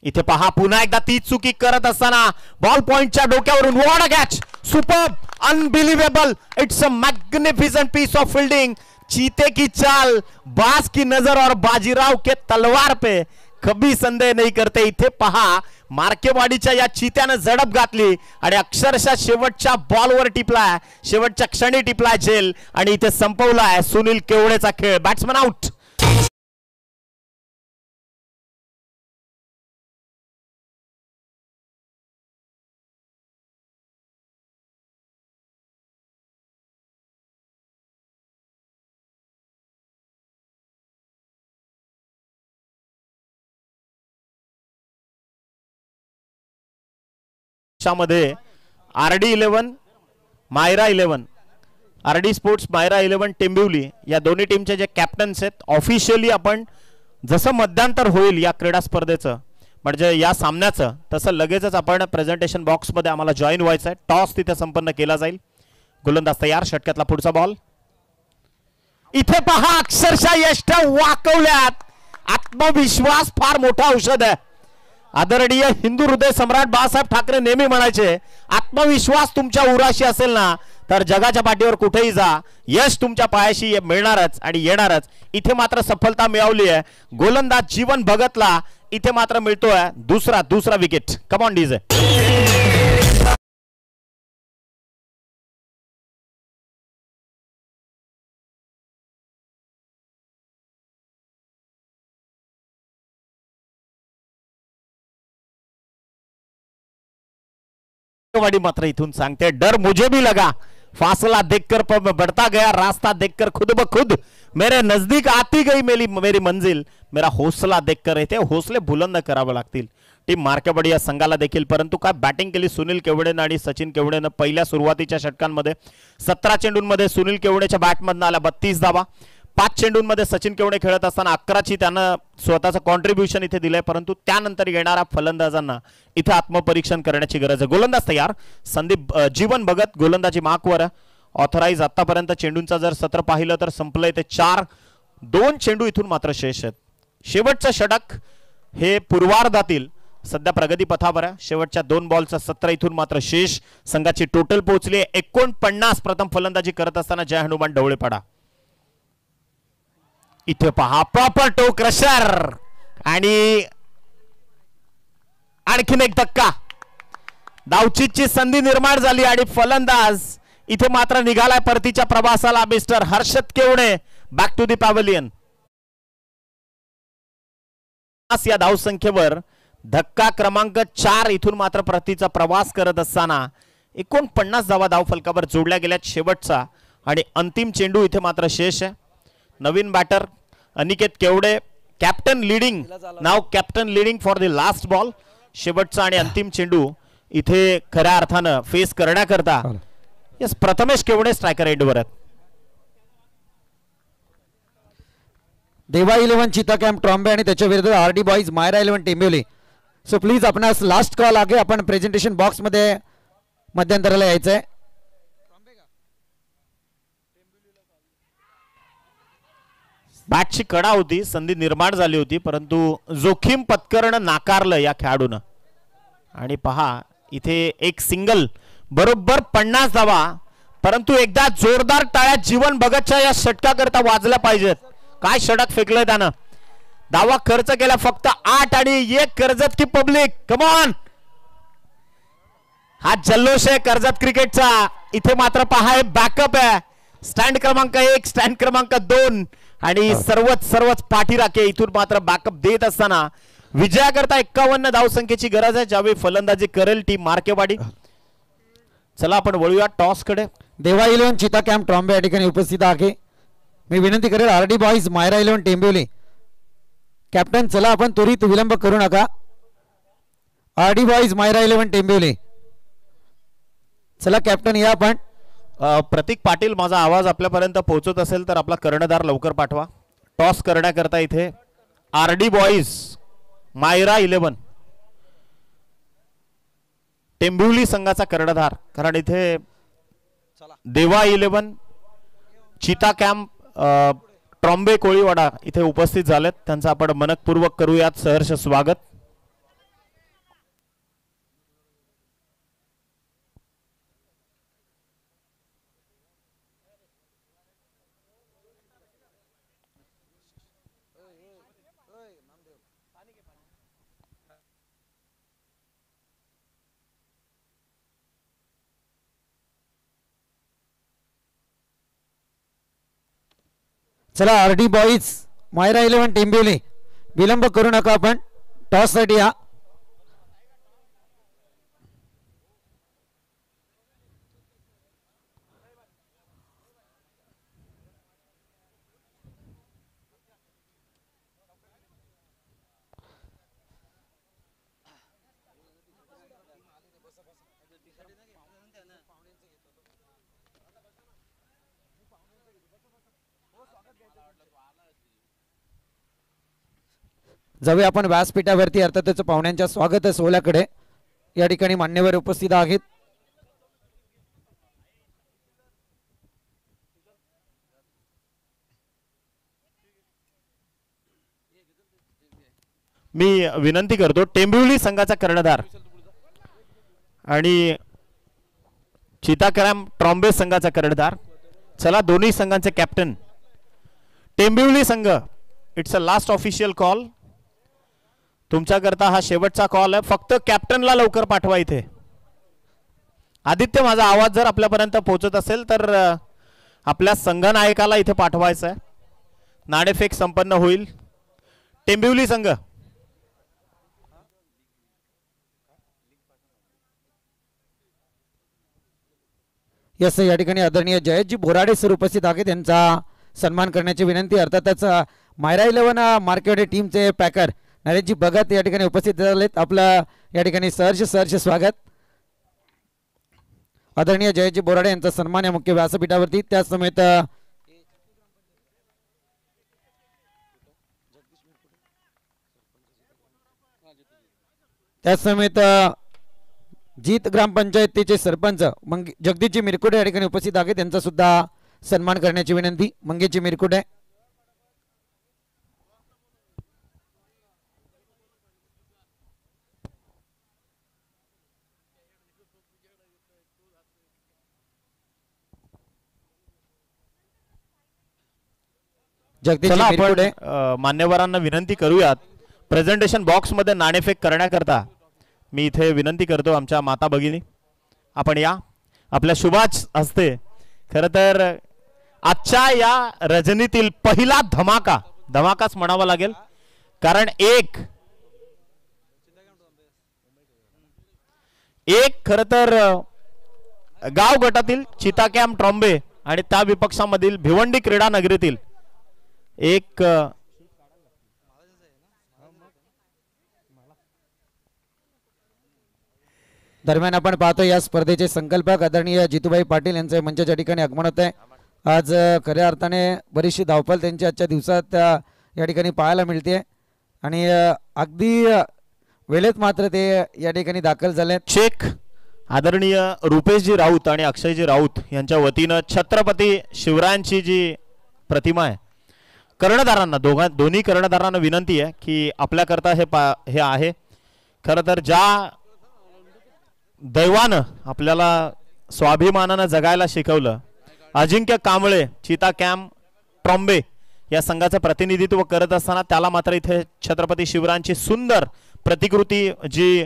इथे पहा पुन्हा एकदा ती चुकी करत असताना बॉल पॉइंटच्या डोक्यावरून what a catch. Superb, unbelievable. It's a magnificent piece of fielding. चीते की चाल, बाज की नजर और बाजीराव के तलवार पे कभी संदेह नहीं करते. इथे पहा मार्केवाडीच्या या चित्यानं झडप घातली आणि अक्षरशः शेवटच्या बॉलवर टिपलाय. शेवटच्या क्षणी टिपलाय झेल आणि इथे संपवलाय सुनील केवडेचा खेळ. Batsman out. मध्ये RD 11 Myra 11 RD sports Myra 11 Tembivli या दोन्ही टीमचे जे कॅप्टन्स आहेत ऑफिशियली आपण जसं मध्यांतर होईल या क्रीडा स्पर्धेचं म्हणजे या सामन्याचं तसं लगेचच आपण प्रेझेंटेशन बॉक्स मध्ये आम्हाला जॉईन व्हायचं आहे. टॉस तिथे संपन्न केला जाईल. गोलंदाज तयार. षटकातला पुढचा बॉल. इथे पहा अक्षरशः यष्ट वाकवल्यात. आत्मविश्वास फार मोठा औषध आहे. आदरणीय हिंदू हृदय सम्राट बाळासाहेब ठाकरे नेहमी म्हणायचे आत्मविश्वास तुमच्या उराशी असेल ना तर जगाच्या पाठीवर कुठेही जा यश तुमच्या पायाशी मिळणारच आणि येणारच. इथे मात्र सफलता मिळवली आहे. गोलंदाज जीवन भगतला इथे मात्र मिळतोय दुसरा विकेट. Come on DJ. वाडी मात्र इथून सांगते डर मुझे भी लगा, फासला देखकर बढ़ता गया, रास्ता देखकर खुद ब खुद मेरे नजदीक आती गई मेरी मंजिल, मेरा हौसला देखकर येते हौसले बुलंद करावे लागतील टीम मार्केवाडी या संघाला देखील. परंतु काय बॅटिंग केली सुनील केवडेनं आणि सचिन केवडेनं. पहिल्या सुरुवातीच्या षटकांमध्ये 17 चेंडूंमध्ये सुनील केवडेच्या बॅटमधनं आला 32 धावा. 5 चेंडूंमध्ये सचिन केवडे खेळत असताना 11ची त्यानं स्वतःचं कॉन्ट्रीब्युशन इथे दिलंय. परंतु त्यानंतर येणाऱ्या फलंदाजांना इथे आत्मपरीक्षण करण्याची गरज आहे. गोलंदाज तयार संदीप जीवन भगत गोलंदाजी मार्कवर ऑथराईज. आतापर्यंत चेंडूंचा जर सत्र पाहिलं तर संपलंय ते 4-2 चेंडू इथून मात्र शेष आहेत. शेवटचं षटक हे पूर्वार्धातील सध्या प्रगती पथावर आहे. शेवटच्या 2 बॉलचं सत्र इथून मात्र शेष. संघाची टोटल पोहोचली 49. प्रथम फलंदाजी करत असताना जय हनुमान ढवळेपाडा. इथे पहा प्रॉपर टो क्रशर आणि आणखीन एक धक्का. धावचीची संधी निर्माण झाली आणि फलंदाज इथे मात्र निघालाय परतीच्या प्रवासाला. Mister Harshad Kevade back to the pavilion. या धावसंख्येवर धक्का क्रमांक 4 इथून मात्र परतीचा प्रवास करत असताना 49 धावा धाव फलकावर जोडल्या गेल्यात. शेवटचा आणि अंतिम चेंडू इथे मात्र शेष आहे. नवीन batter Aniket Kevade captain leading नाव captain leading for the last ball. शेवटचा आणि अंतिम चेंडू इथे खऱ्या अर्थानं फेस करण्याकरता यस प्रथमेश केवडे स्ट्रायकर एंडवर आहेत. देवा 11 चीता कॅम्प ट्रॉम्बे आणि त्याच्या विरुद्ध RD boys Mayra 11 Tembivali. So please आपणास लास्ट कॉल आगे आपण प्रेझेंटेशन बॉक्स मध्ये मध्यंतराला यायचंय. बॅटची कडा होती संधी निर्माण झाली होती परंतु जोखीम पत्करणं नाकारलं या खेळाडूनं. आणि पहा इथे एक सिंगल बरोबर 50 धावा. परंतु एकदा जोरदार टाळ्या जीवन भगतच्या या षटकाकरता वाजल्या पाहिजेत. काय षटक फेकलंय त्यानं. धावा खर्च केला फक्त 8 आणि 1 कर्जत की पब्लिक. कमॉन हा जल्लोष आहे कर्जत क्रिकेटचा. इथे मात्र पहा बॅकअप आहे. स्टँड क्रमांक 1 स्टँड क्रमांक 2 आणि सर्वच पाठीराखे इथून मात्र बॅकअप देत असताना विजयाकरता 51 धावसंख्येची गरज आहे ज्यावेळी फलंदाजी करेल टीम मार्केवाडी. चला आपण वळूया टॉस कडे. देवा 11 चीता कॅम्प ट्रॉम्बे या ठिकाणी उपस्थित आहे. मी विनंती करेल आरडी बॉईज मायरा 11 टेंबिवली कॅप्टन चला आपण त्वरित विलंब करू नका. आरडी बॉईज मायरा 11 टेंबिवली चला कॅप्टन या आपण. प्रतीक पाटील माझा आवाज आपल्यापर्यंत पोहोचत असेल तर आपला कर्णधार लवकर पाठवा. टॉस करण्याकरता इथे आरडी बॉईज मायरा 11 टेंबिवली संघाचा कर्णधार. कारण इथे देवा 11 चीता कॅम्प ट्रॉम्बे कोळीवाडा इथे उपस्थित झालेत. त्यांचं आपण मनपूर्वक करूयात सहर्ष स्वागत. चला आरडी बॉईज मायरा 11 टेंबिवली विलंब करू नका आपण टॉस साठी या. जाऊया आपण व्यासपीठावरती अर्थातच पाहुण्यांच्या स्वागत सोहळ्याकडे. या ठिकाणी मान्यवर उपस्थित आहेत. मी विनंती करतो टेंबिवली संघाचा कर्णधार आणि चीता कॅम्प ट्रॉम्बे संघाचा कर्णधार. चला दोन्ही संघांचे कॅप्टन. टेंबिवली संघ it's a last official call. तुमच्याकरता हा शेवटचा कॉल आहे. फक्त कॅप्टनला लवकर पाठवा इथे. आदित्य माझा आवाज जर आपल्यापर्यंत पोहोचत असेल तर आपल्या संघनायकाला इथे पाठवायचं आहे. नाणेफेक संपन्न होईल. टेंबिवली संघ यस या ठिकाणी आदरणीय जयजी बोराडे सर उपस्थित आहेत, त्यांचा सन्मान करण्याची विनंती. अर्थातच मायरा 11 मार्केट टीमचे पॅकर नरेशजी भगत या ठिकाणी उपस्थित झालेत. आपलं या ठिकाणी सहर्ष स्वागत. आदरणीय जयजी बोराडे यांचा सन्मान या मुख्य व्यासपीठावरती. त्यासमेत जीत ग्रामपंचायतीचे सरपंच जगदीशजी मिरकुटे या ठिकाणी उपस्थित आहेत, त्यांचा सुद्धा सन्मान करण्याची विनंती. मंगेशजी मिरकुटे. चला आपण मान्यवरांना विनंती करूयात, प्रेझेंटेशन बॉक्स मध्ये नाणेफेक करण्याकरता मी इथे विनंती करतो आमच्या माता भगिनी, आपण या. आपल्या शुभाच हस्ते खरं तर आजच्या या रजनीतील पहिला धमाकाच म्हणावा लागेल, कारण एक खरं तर गाव गटातील चिता कॅम्प ट्रॉम्बे आणि त्या विपक्षामधील भिवंडी क्रीडा नगरीतील एक दरम्यान आपण पाहतो या स्पर्धेचे संकल्पक आदरणीय जितूभाई पाटील यांचे मंचाच्या ठिकाणी आगमन होत आहे. आज खऱ्या अर्थाने बरीचशी धावपळ त्यांची आजच्या दिवसात या ठिकाणी पाहायला मिळते आणि अगदी वेळेत मात्र ते या ठिकाणी दाखल झाले. शेख आदरणीय रुपेशजी राऊत आणि अक्षयजी राऊत यांच्या वतीनं छत्रपती शिवरायांची जी प्रतिमा आहे, कर्णधारांना दोन्ही कर्णधारांना विनंती आहे की आपल्याकरता हे आहे. खरं तर ज्या दैवानं आपल्याला स्वाभिमानानं जगायला शिकवलं, अजिंक्य कांबळे चिता कॅम्प ट्रॉम्बे या संघाचं प्रतिनिधित्व करत असताना त्याला मात्र इथे छत्रपती शिवरायांची सुंदर प्रतिकृती जी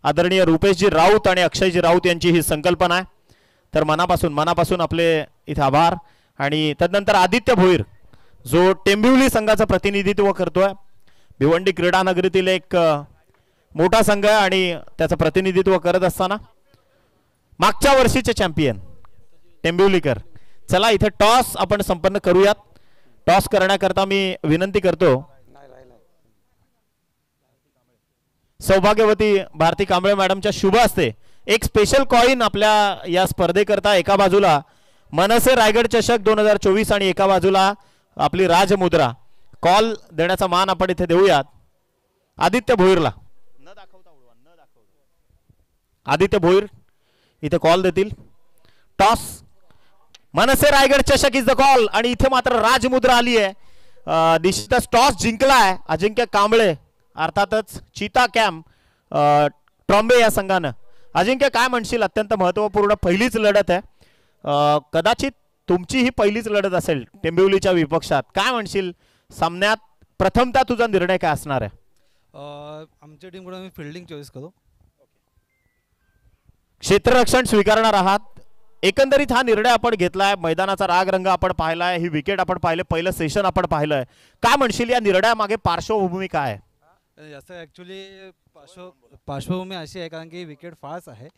आदरणीय रुपेशजी राऊत आणि अक्षयजी राऊत यांची ही संकल्पना आहे. तर मनापासून आपले इथे आभार. आणि तदनंतर आदित्य भोईर जो टेंबिवली संघाचं प्रतिनिधित्व करतोय, भिवंडी क्रीडा नगरीतील एक मोठा संघ आहे आणि त्याचं प्रतिनिधित्व करत असताना मागच्या वर्षीचे चॅम्पियन टेंबिवलीकर. चला इथे टॉस आपण संपन्न करूयात. टॉस करण्याकरता मी विनंती करतो सौभाग्यवती भारती कांबळे मॅडमच्या शुभ हस्ते एक स्पेशल कॉइन आपल्या या स्पर्धेकरता एका बाजूला मनसे रायगड चषक 2024 आणि एका बाजूला आपली राजमुद्रा कॉल देण्याचा मान आपण इथे देऊयात आदित्य भोईरला. आदित्य भोईर इथे कॉल देतील. टॉस मनसे रायगड चषक इज द कॉल आणि इथे मात्र राजमुद्रा आली आहे. निश्चितच टॉस जिंकलाय अजिंक्य कांबळे अर्थातच चिता कॅम्प ट्रॉम्बे या संघानं. अजिंक्य काय म्हणशील, अत्यंत महत्त्वपूर्ण पहिलीच लढत आहे, कदाचित तुमची ही पहिलीच लढत असेल टेंबिवलीच्या विपक्षात. काय म्हणशील सामन्यात प्रथमतः तुझा निर्णय काय असणार आहे? आमच्या टीमकडून आम्ही फिल्डिंग चॉईस करू. क्षेत्ररक्षण स्वीकारणार आहात. एकंदरीत हा निर्णय आपण घेतलाय, मैदानाचा राग रंग आपण पाहिलाय, ही विकेट आपण पाहिले, पहिलं सेशन आपण पाहिलंय. काय म्हणशील या निर्णयामागे पार्श्वभूमी काय आहे? याचं ॲक्च्युली पार्श्वभूमी अशी आहे कारण की विकेट फास्ट आहे,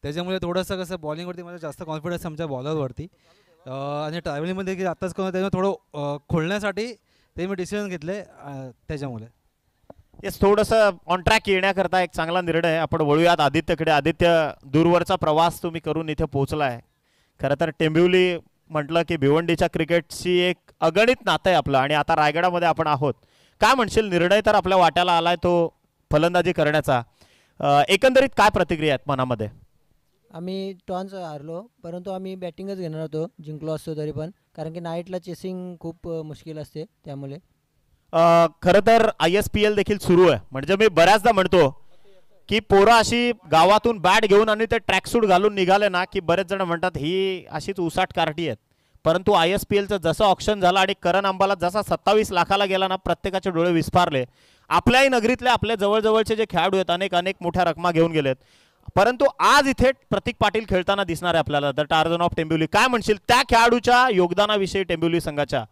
त्याच्यामुळे थोडंसं कसं बॉलिंगवरती माझा जास्त कॉन्फिडन्स आमच्या बॉलरवरती आणि ट्रॅव्हलिंगमध्ये की आत्ताच करून त्याच्यामुळे थोडं खोलण्यासाठी ते मी डिसिजन घेतले त्याच्यामुळे. येस, थोडंसं ऑन ट्रॅक येण्याकरता एक चांगला निर्णय. आपण वळूयात आदित्यकडे. आदित्य, दूरवरचा प्रवास तुम्ही करून इथे पोहोचलाय. खरं तर टेंबिवली म्हटलं की भिवंडीच्या क्रिकेटची एक अगणित नातं आहे आपलं आणि आता रायगडामध्ये आपण आहोत. काय म्हणशील, निर्णय तर आपल्या वाट्याला आलाय तो फलंदाजी करण्याचा, एकंदरीत काय प्रतिक्रिया आहेत मनामध्ये? आम्ही टॉस हारलो, परंतु आम्ही बॅटिंगच घेणार होतो, जिंकलो असतो तरी पण, कारण की नाईटला चेसिंग खूप मुश्किल असते त्यामुळे. खरं तर ISPL देखील सुरू आहे, म्हणजे मी बऱ्याचदा म्हणतो की पोरं अशी गावातून बॅट घेऊन आणि ते ट्रॅकसूट घालून निघाले ना की बरेच जण म्हणतात ही अशीच उसाट कार्टी आहेत. परंतु ISPLचं जसं ऑप्शन झालं आणि करण अंबाला जसा 27 लाखाला गेला ना, प्रत्येकाचे डोळे विस्फारले. आपल्याही नगरीतले आपल्या जवळजवळचे जे खेळाडू आहेत अनेक मोठ्या रकमा घेऊन गेलेत. परंतु आज इथे प्रतीक पाटील खेळताना दिसणार आहे आपल्याला, द टार्झन ऑफ टेंबिवली. काय म्हणशील त्या खेळाडूच्या योगदानाविषयी टेंबिवली संघाच्या?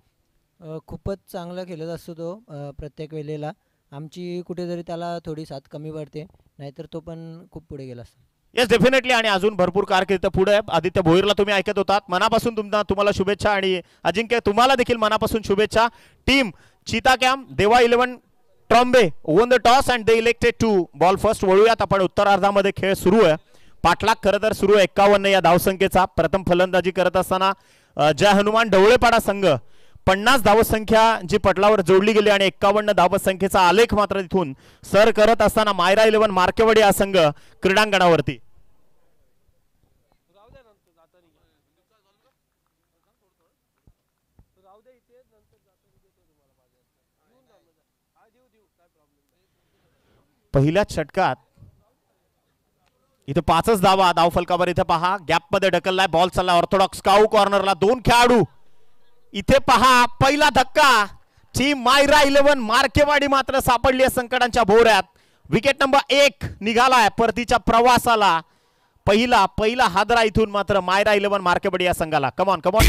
खूपच चांगला खेळत असतो तो प्रत्येक वेळेला. आमची कुठेतरी त्याला थोडी साथ कमी पडते, नाहीतर तो पण खूप पुढे गेला असता. Yes definitely. आणि अजून भरपूर कारकीर्द पुढे आहे. आदित्य भोईरला तुम्ही ऐकत होतात. मनापासून तुम्हाला शुभेच्छा. आणि अजिंक्य तुम्हाला देखील मनापासून शुभेच्छा. टीम चीता कॅम्प देवा 11 Trombay won the toss and they elected to bowl first. वळूयात आपण उत्तरार्धामध्ये. खेळ सुरू आहे. पाठलाग खरं तर सुरू आहे 51 या धावसंख्येचा. प्रथम फलंदाजी करत असताना जय हनुमान ढवळेपाडा संघ 50 धावसंख्या जी पटलावर जोडली गेली आणि 51 धावसंख्येचा आलेख मात्र तिथून सर करत असताना मायरा 11 मार्केवाडी हा संघ क्रीडांगणावरती. पहिल्याच षटकात इथे 5च धावा. धावफलकावर इथे पहा गॅप मध्ये ढकललाय. बॉल चालला ऑर्थोडॉक्स काऊ कॉर्नरला. 2 खेळाडू इथे पहा. पहिला धक्का. टीम मायरा 11 मार्केवाडी मात्र सापडली आहे संकटांच्या भोवऱ्यात. विकेट नंबर 1 निघालाय परतीच्या प्रवासाला. पहिला हादरा इथून मात्र मायरा 11 मार्केवाडी या संघाला. Come on come on.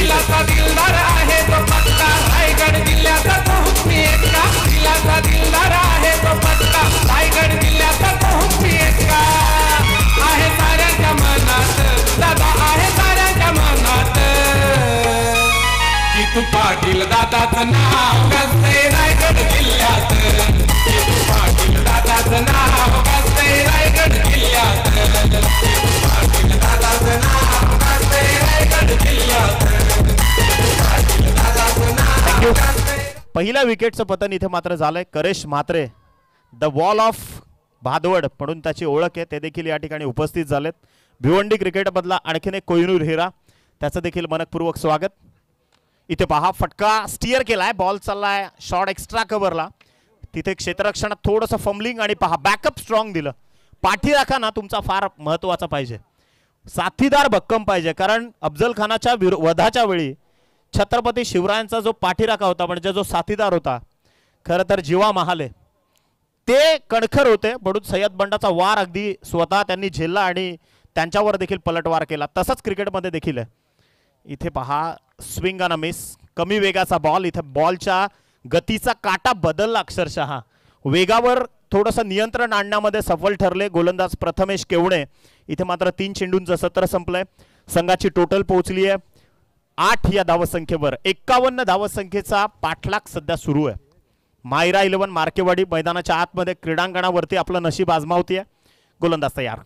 तू पाटील दादाचं नाव गाजतंय रायगड जिल्ह्यात. पाटील दादाचं नाव गाजतंय रायगड जिल्ह्यात. पाटील दादाचं नाव गाजतंय रायगड जिल्ह्यात. पाटील दादाचं नाव गाजतंय. पहिल्या विकेटचं पतन इथे मात्र झालंय. करेश Mhatre the wall of Bhadwad म्हणून त्याची ओळख आहे. ते देखील या ठिकाणी उपस्थित झालेत. भिवंडी क्रिकेट मधला आणखीन एक कोहिनूर हिरा त्याचं देखील मनपूर्वक स्वागत. इथे पहा फटका स्टिअर केलाय. बॉल चाललाय शॉर्ट एक्स्ट्रा कव्हरला. तिथे क्षेत्ररक्षणात थोडंसं फंबलिंग आणि पहा बॅकअप स्ट्रॉंग दिलं. पाठीराखा ना तुमचा फार महत्वाचा पाहिजे. साथीदार भक्कम पाहिजे. कारण अफजल खानाच्या वधाच्या वेळी छत्रपती शिवरायांचा जो पाठीराखा होता म्हणजे जो साथीदार होता खरं तर जीवा महाले ते कणखर होते. म्हणून सय्यद बंडाचा वार अगदी स्वतः त्यांनी झेलला आणि त्यांच्यावर देखील पलटवार केला. तसंच क्रिकेटमध्ये देखील आहे. इथे पहा स्विंग अन मिस. कमी वेगाचा बॉल. इथे बॉलच्या गतीचा काटा बदलला अक्षरशः. वेगावर थोडंसं नियंत्रण आणण्यामध्ये सफल ठरले गोलंदाज प्रथमेश केवणे. इथे मात्र 3 चेंडूंचं सत्र संपलंय. संघाची टोटल पोहोचली आहे 8 या धावसंख्येवर. 51 धावसंख्येचा पाठलाग सध्या सुरू आहे. मायरा 11 मार्केवाडी मैदानाच्या आतमध्ये क्रीडांगणावरती आपलं नशीब आजमावतीये. गोलंदाज तयार.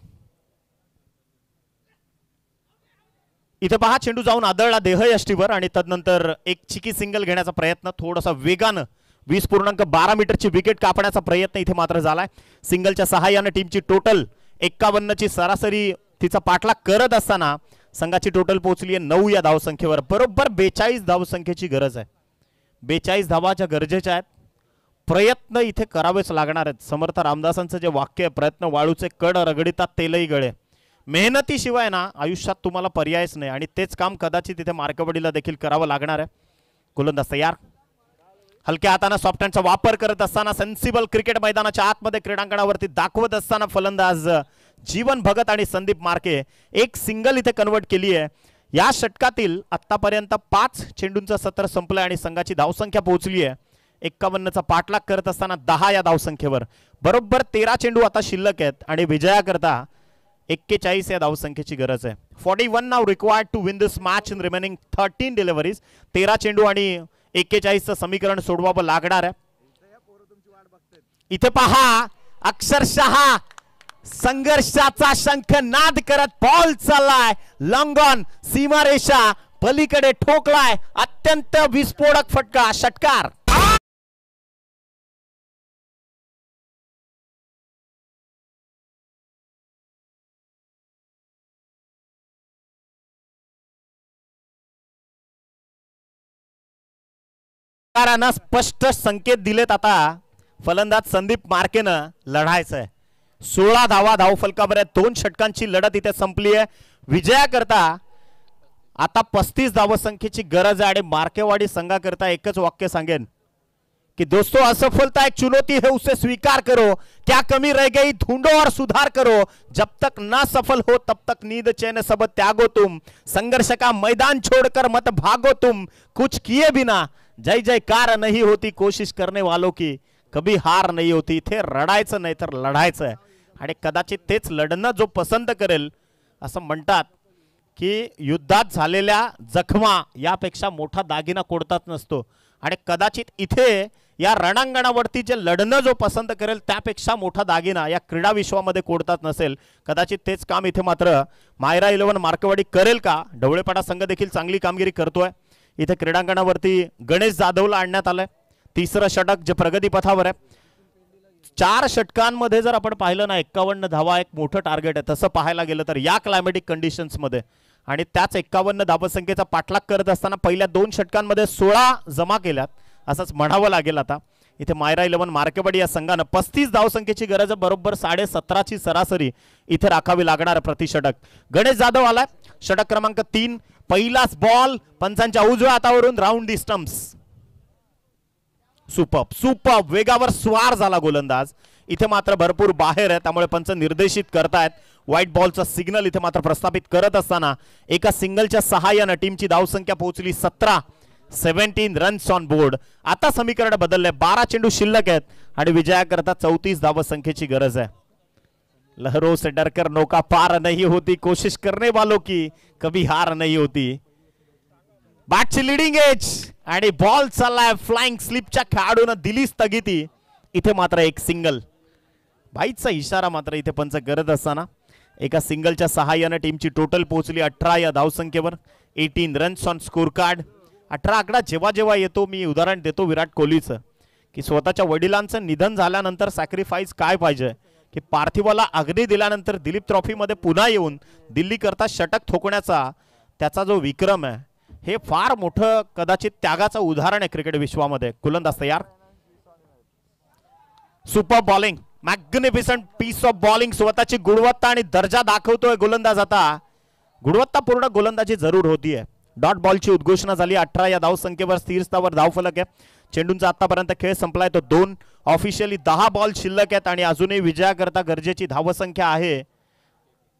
इथे पहा चेंडू जाऊन आदळला देहयष्टीवर आणि तदनंतर एक चिकी सिंगल घेण्याचा प्रयत्न. थोडासा वेगानं 20.12 मीटरची विकेट कापण्याचा प्रयत्न इथे मात्र झालाय. सिंगलच्या सहाय्याने टीमची टोटल 51ची सरासरी तिचा पाठलाग करत असताना संघाची टोटल पोहोचली आहे 9 या धावसंख्येवर. बरोबर 42 धावसंख्येची गरज आहे. 42 धावाच्या गरजेच्या आहेत. प्रयत्न इथे करावेच लागणार आहेत. समर्थ रामदासांचं जे वाक्य आहे प्रयत्न वाळूचे कड रगडितात तेलही गळे. मेहनतीशिवाय ना आयुष्यात तुम्हाला पर्यायच नाही आणि तेच काम कदाचित तिथे मार्केवाडीला देखील करावं लागणार आहे. गोलंदाज तयार. हलक्या हाताने सॉफ्ट हँडचा वापर करत असताना सेन्सिबल क्रिकेट मैदानाच्या आतमध्ये क्रीडांगणावरती दाखवत असताना फलंदाज जीवन भगत आणि संदीप मार्के एक सिंगल इथे कन्वर्ट केली आहे. या षटकातील आतापर्यंत 5 चेंडूंचं सत्र संपलंय आणि संघाची धावसंख्या पोहोचली आहे 51चा पाठलाग करत असताना 10 या धावसंख्येवर. बरोबर 13 चेंडू आता शिल्लक आहेत आणि विजयाकरता 41 या धावसंख्येची गरज आहे. 41 नाव required to win this match in remaining 13 deliveries. 13 चेंडू आणि 41चं समीकरण सोडवावं लागणार आहे. इथे पहा अक्षरशः संघर्षाचा शंखनाद करत बॉल चाललाय लॉंग ऑन. सीमारेषा पलीकडे ठोकलाय. अत्यंत विस्फोटक फटका. षटकार. स्पष्ट संकेत दिलेत आता फलंदाज संदीप मार्केनं लढायचंय. 16 धावा धावफलकावर आहेत. 2 षटकांची लढत इथे संपली आहे. विजयाकरता आता 35 धावसंख्येची गरज आहे आणि मार्केवाडी संघाकरता एकच वाक्य सांगेन कि दोस्तों असफलता एक चुनौती है उसे स्वीकार करो. क्या कमी रह गई ढूंढो और सुधार करो. जब तक ना सफल हो तब तक नींद चैन सब त्यागो तुम. संघर्ष का मैदान छोड़कर मत भागो तुम. कुछ किए बिना जय जयकार नहीं होती. कोशिश करने वालों की कभी हार नहीं होती. इथे रडायचं नाही तर लढायचं आहे आणि कदाचित तेच लढणं जो पसंत करेल. असं म्हणतात की युद्धात झालेल्या जखमा यापेक्षा मोठा दागिना कोणताच नसतो आणि कदाचित इथे या रणांगणावरती जे लढणं जो पसंत करेल त्यापेक्षा मोठा दागिना या क्रीडा विश्वामध्ये कोणताच नसेल. कदाचित तेच काम इथे मात्र मायरा 11 मार्केवाडी करेल का. ढवळेपाडा संघ देखील चांगली कामगिरी करतोय. इथे क्रीडांगणावरती गणेश जाधवला आणण्यात आलंय. तिसरं षटक जे प्रगतीपथावर आहे. 4 षटकांमध्ये जर आपण पाहिलं ना 51 धावा एक मोठं टार्गेट आहे. तसं पाहायला गेलं तर या क्लायमॅटिक कंडिशन्समध्ये आणि त्याच 51 धावसंख्येचा पाठलाग करत असताना पहिल्या 2 षटकांमध्ये 16 जमा केल्यात असंच म्हणावं लागेल. आता इथे मायरा 11 मार्केवाडी या संघानं 35 धावसंख्येची गरज बरोबर 17.5ची सरासरी इथे राखावी लागणार प्रतिषटक. गणेश जाधव आलाय षटक क्रमांक 3. पहिलाच बॉल पंचांच्या उजव्या हातावरून राऊंड दी स्टंप्स. सुपर वेगावर स्वार झाला गोलंदाज. इथे मात्र भरपूर बाहेर आहे त्यामुळे पंच निर्देशित करतायत. व्हाईट बॉलचा सिग्नल इथे मात्र प्रस्थापित करत असताना एका सिंगलच्या सहाय्याने टीमची धावसंख्या पोहोचली 17 रन्स ऑन बोर्ड. आता समीकरण बदलले. 12 चेंडू शिल्लक आहेत आणि विजयाकरता 34 धावसंख्येची गरज आहे. लहरों से डरकर नौका पार नहीं होती, कोशिश करने वालों की कभी हार नहीं होती. बॅटची लिडिंग एज आणि बॉल चाललाय फ्लाइंग स्लिपच्या खेळाडूनं दिली स्थगिती. इथे मात्र एक सिंगल. बाईचा इशारा मात्र इथे पंच करत असताना एका सिंगलच्या सहाय्याने टीमची टोटल पोहोचली 18 या धावसंख्येवर. 18 रन्स ऑन स्कोर कार्ड. 18 आकडा जेव्हा जेव्हा येतो मी उदाहरण देतो विराट कोहलीचं की स्वतःच्या वडिलांचं निधन झाल्यानंतर सॅक्रिफाईस काय पाहिजे की पार्थिवाला अग्नी दिल्यानंतर दिलीप ट्रॉफीमध्ये पुन्हा येऊन दिल्ली करता षटक ठोकण्याचा त्याचा जो विक्रम आहे हे फार मोठं कदाचित त्यागाचं उदाहरण आहे क्रिकेट विश्वामध्ये. गोलंदाज तयार. Super bowling. Magnificent piece of bowling. स्वतःची गुणवत्ता आणि दर्जा दाखवतोय गोलंदाज. आता गुणवत्तापूर्ण गोलंदाजी जरूर होतीये. डॉट बॉलची उद्घोषणा झाली. 18 या धावसंख्येवर स्थिर स्थावर धावफलक आहे. चेंडूंचा आतापर्यंत खेळ संपलाय तो 2. ऑफिशियली 10 बॉल शिल्लक आहेत आणि अजूनही विजयाकरता गरजेची धावसंख्या आहे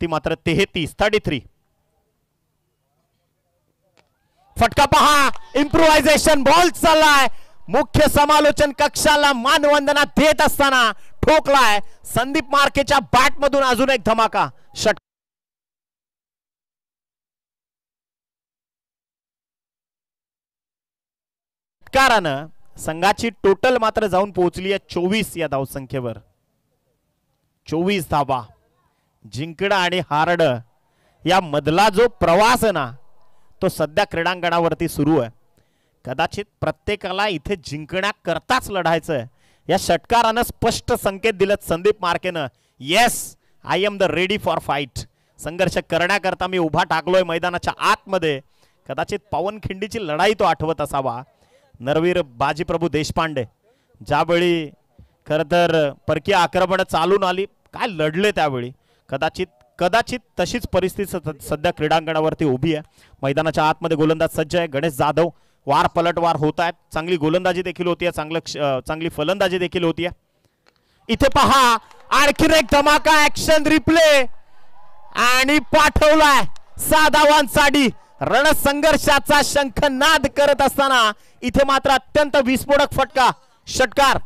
ती मात्र 33. फटका पहा. इम्प्रोव्हायझेशन बॉल चाललाय. मुख्य समालोचन कक्षाला मानवंदना देत असताना ठोकलाय. संदीप मार्केच्या बॅट मधून अजून एक धमाका. षटकारानं संघाची टोटल मात्र जाऊन पोहोचली आहे 24 या धावसंख्येवर. 24 धावा. जिंकणं आणि हारणं या मधला जो प्रवास आहे ना तो सध्या क्रीडांगणावरती सुरू आहे. कदाचित प्रत्येकाला इथे जिंकण्याकरताच लढायचं आहे. या षटकारानं स्पष्ट संकेत दिलेत संदीप मार्केनं. Yes I am the ready for fight. संघर्ष करण्याकरता मी उभा टाकलोय मैदानाच्या आतमध्ये. कदाचित पावनखिंडीची लढाई तो आठवत असावा. नरवीर बाजीप्रभू देशपांडे ज्यावेळी खरं तर परकीय आक्रमण चालून आली काय लढले त्यावेळी. कदाचित तशीच परिस्थिती सध्या क्रीडांगणावरती उभी आहे. मैदानाच्या आतमध्ये गोलंदाज सज्ज आहे. गणेश जाधव. वार पलटवार होत आहेत. चांगली गोलंदाजी देखील होतीये. चांगली फलंदाजी देखील होतीये. इथे पहा आणखीन एक धमाका. ऍक्शन रिप्ले आणि पाठवलाय 6 धावांसाठी. रणसंघर्षाचा शंखनाद करत असताना इथे मात्र अत्यंत विस्फोटक फटका. षटकार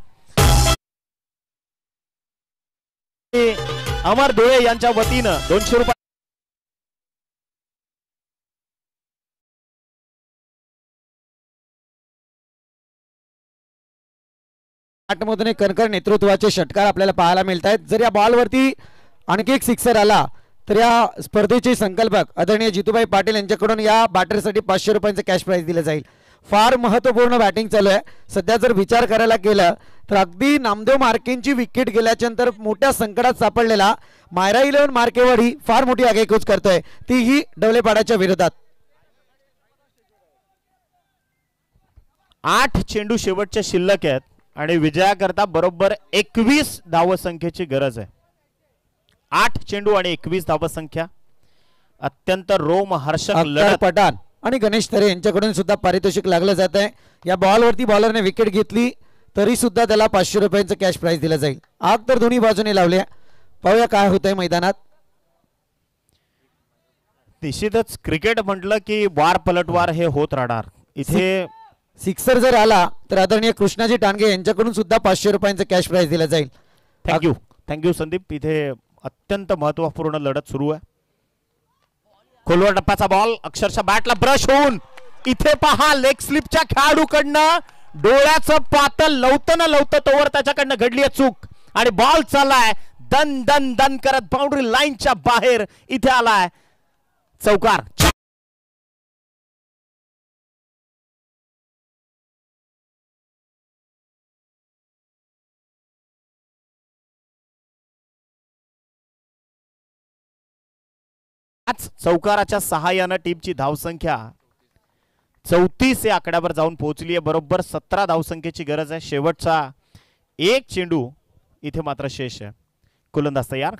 अमर धुळे यांच्या वतीनं 200 रुपये. मधून कणकर नेतृत्वाचे षटकार आपल्याला पाहायला मिळत आहेत. जर या बॉलवरती आणखी एक सिक्सर आला तर या स्पर्धेचे संकल्पक आदरणीय जितूभाई पाटील यांच्याकडून या बॅटरसाठी 500 रुपयांचं कॅश प्राइज दिलं जाईल. फार महत्त्वपूर्ण बॅटिंग चालू आहे सध्या. जर विचार करायला गेलं तर अगदी नामदेव मार्केंची विकेट गेल्याच्या नंतर मोठ्या संकटात सापडलेला मायरा 11 मार्केवाडी फार मोठी आगेकूच करतोय तीही ढवळेपाड्याच्या विरोधात. 8 चेंडू शेवटच्या शिल्लक आहेत आणि विजयाकरता बरोबर 21 धावसंख्येची गरज आहे. 8 चेंडू आणि 21 धावसंख्या. अत्यंत रोमहर्षक लढत. पठाण आणि गणेश तरे यांच्याकडून सुद्धा पारितोषिक लागलं जात आहे. या बॉलवरती बॉलरने विकेट घेतली तरी सुद्धा त्याला 500 रुपयांचं कॅश प्राइज दिलं जाईल. आग तर दोन्ही बाजूने लावल्या. पाहूया काय होतंय मैदानात. निश्चितच क्रिकेट म्हटलं की वार पलटवार हे होत राहणार. इथे सिक्सर जर आला तर आदरणीय कृष्णाजी टांगे यांच्याकडून सुद्धा 500 रुपयांचं कॅश प्राइज दिलं जाईल. थँक्यू संदीप. इथे अत्यंत महत्वपूर्ण लढत सुरू आहे. खोलवर टप्प्याचा बॉल अक्षरशः बॅटला ब्रश होऊन इथे पहा लेग स्लिपच्या खेळाडूकडनं डोळ्याचं पातळ लवतं न लवतं तोवर त्याच्याकडनं घडली आहे चूक आणि बॉल चाललाय दन दन दन करत बाउंड्री लाईनच्या बाहेर इथे आलाय चौकार. चौकाराच्या सहाय्यानं टीमची धावसंख्या 34 या आकड्यावर जाऊन पोहोचली आहे. बरोबर 17 धावसंख्येची गरज आहे. शेवटचा एक चेंडू इथे मात्र शेष आहे. गोलंदाज तयार.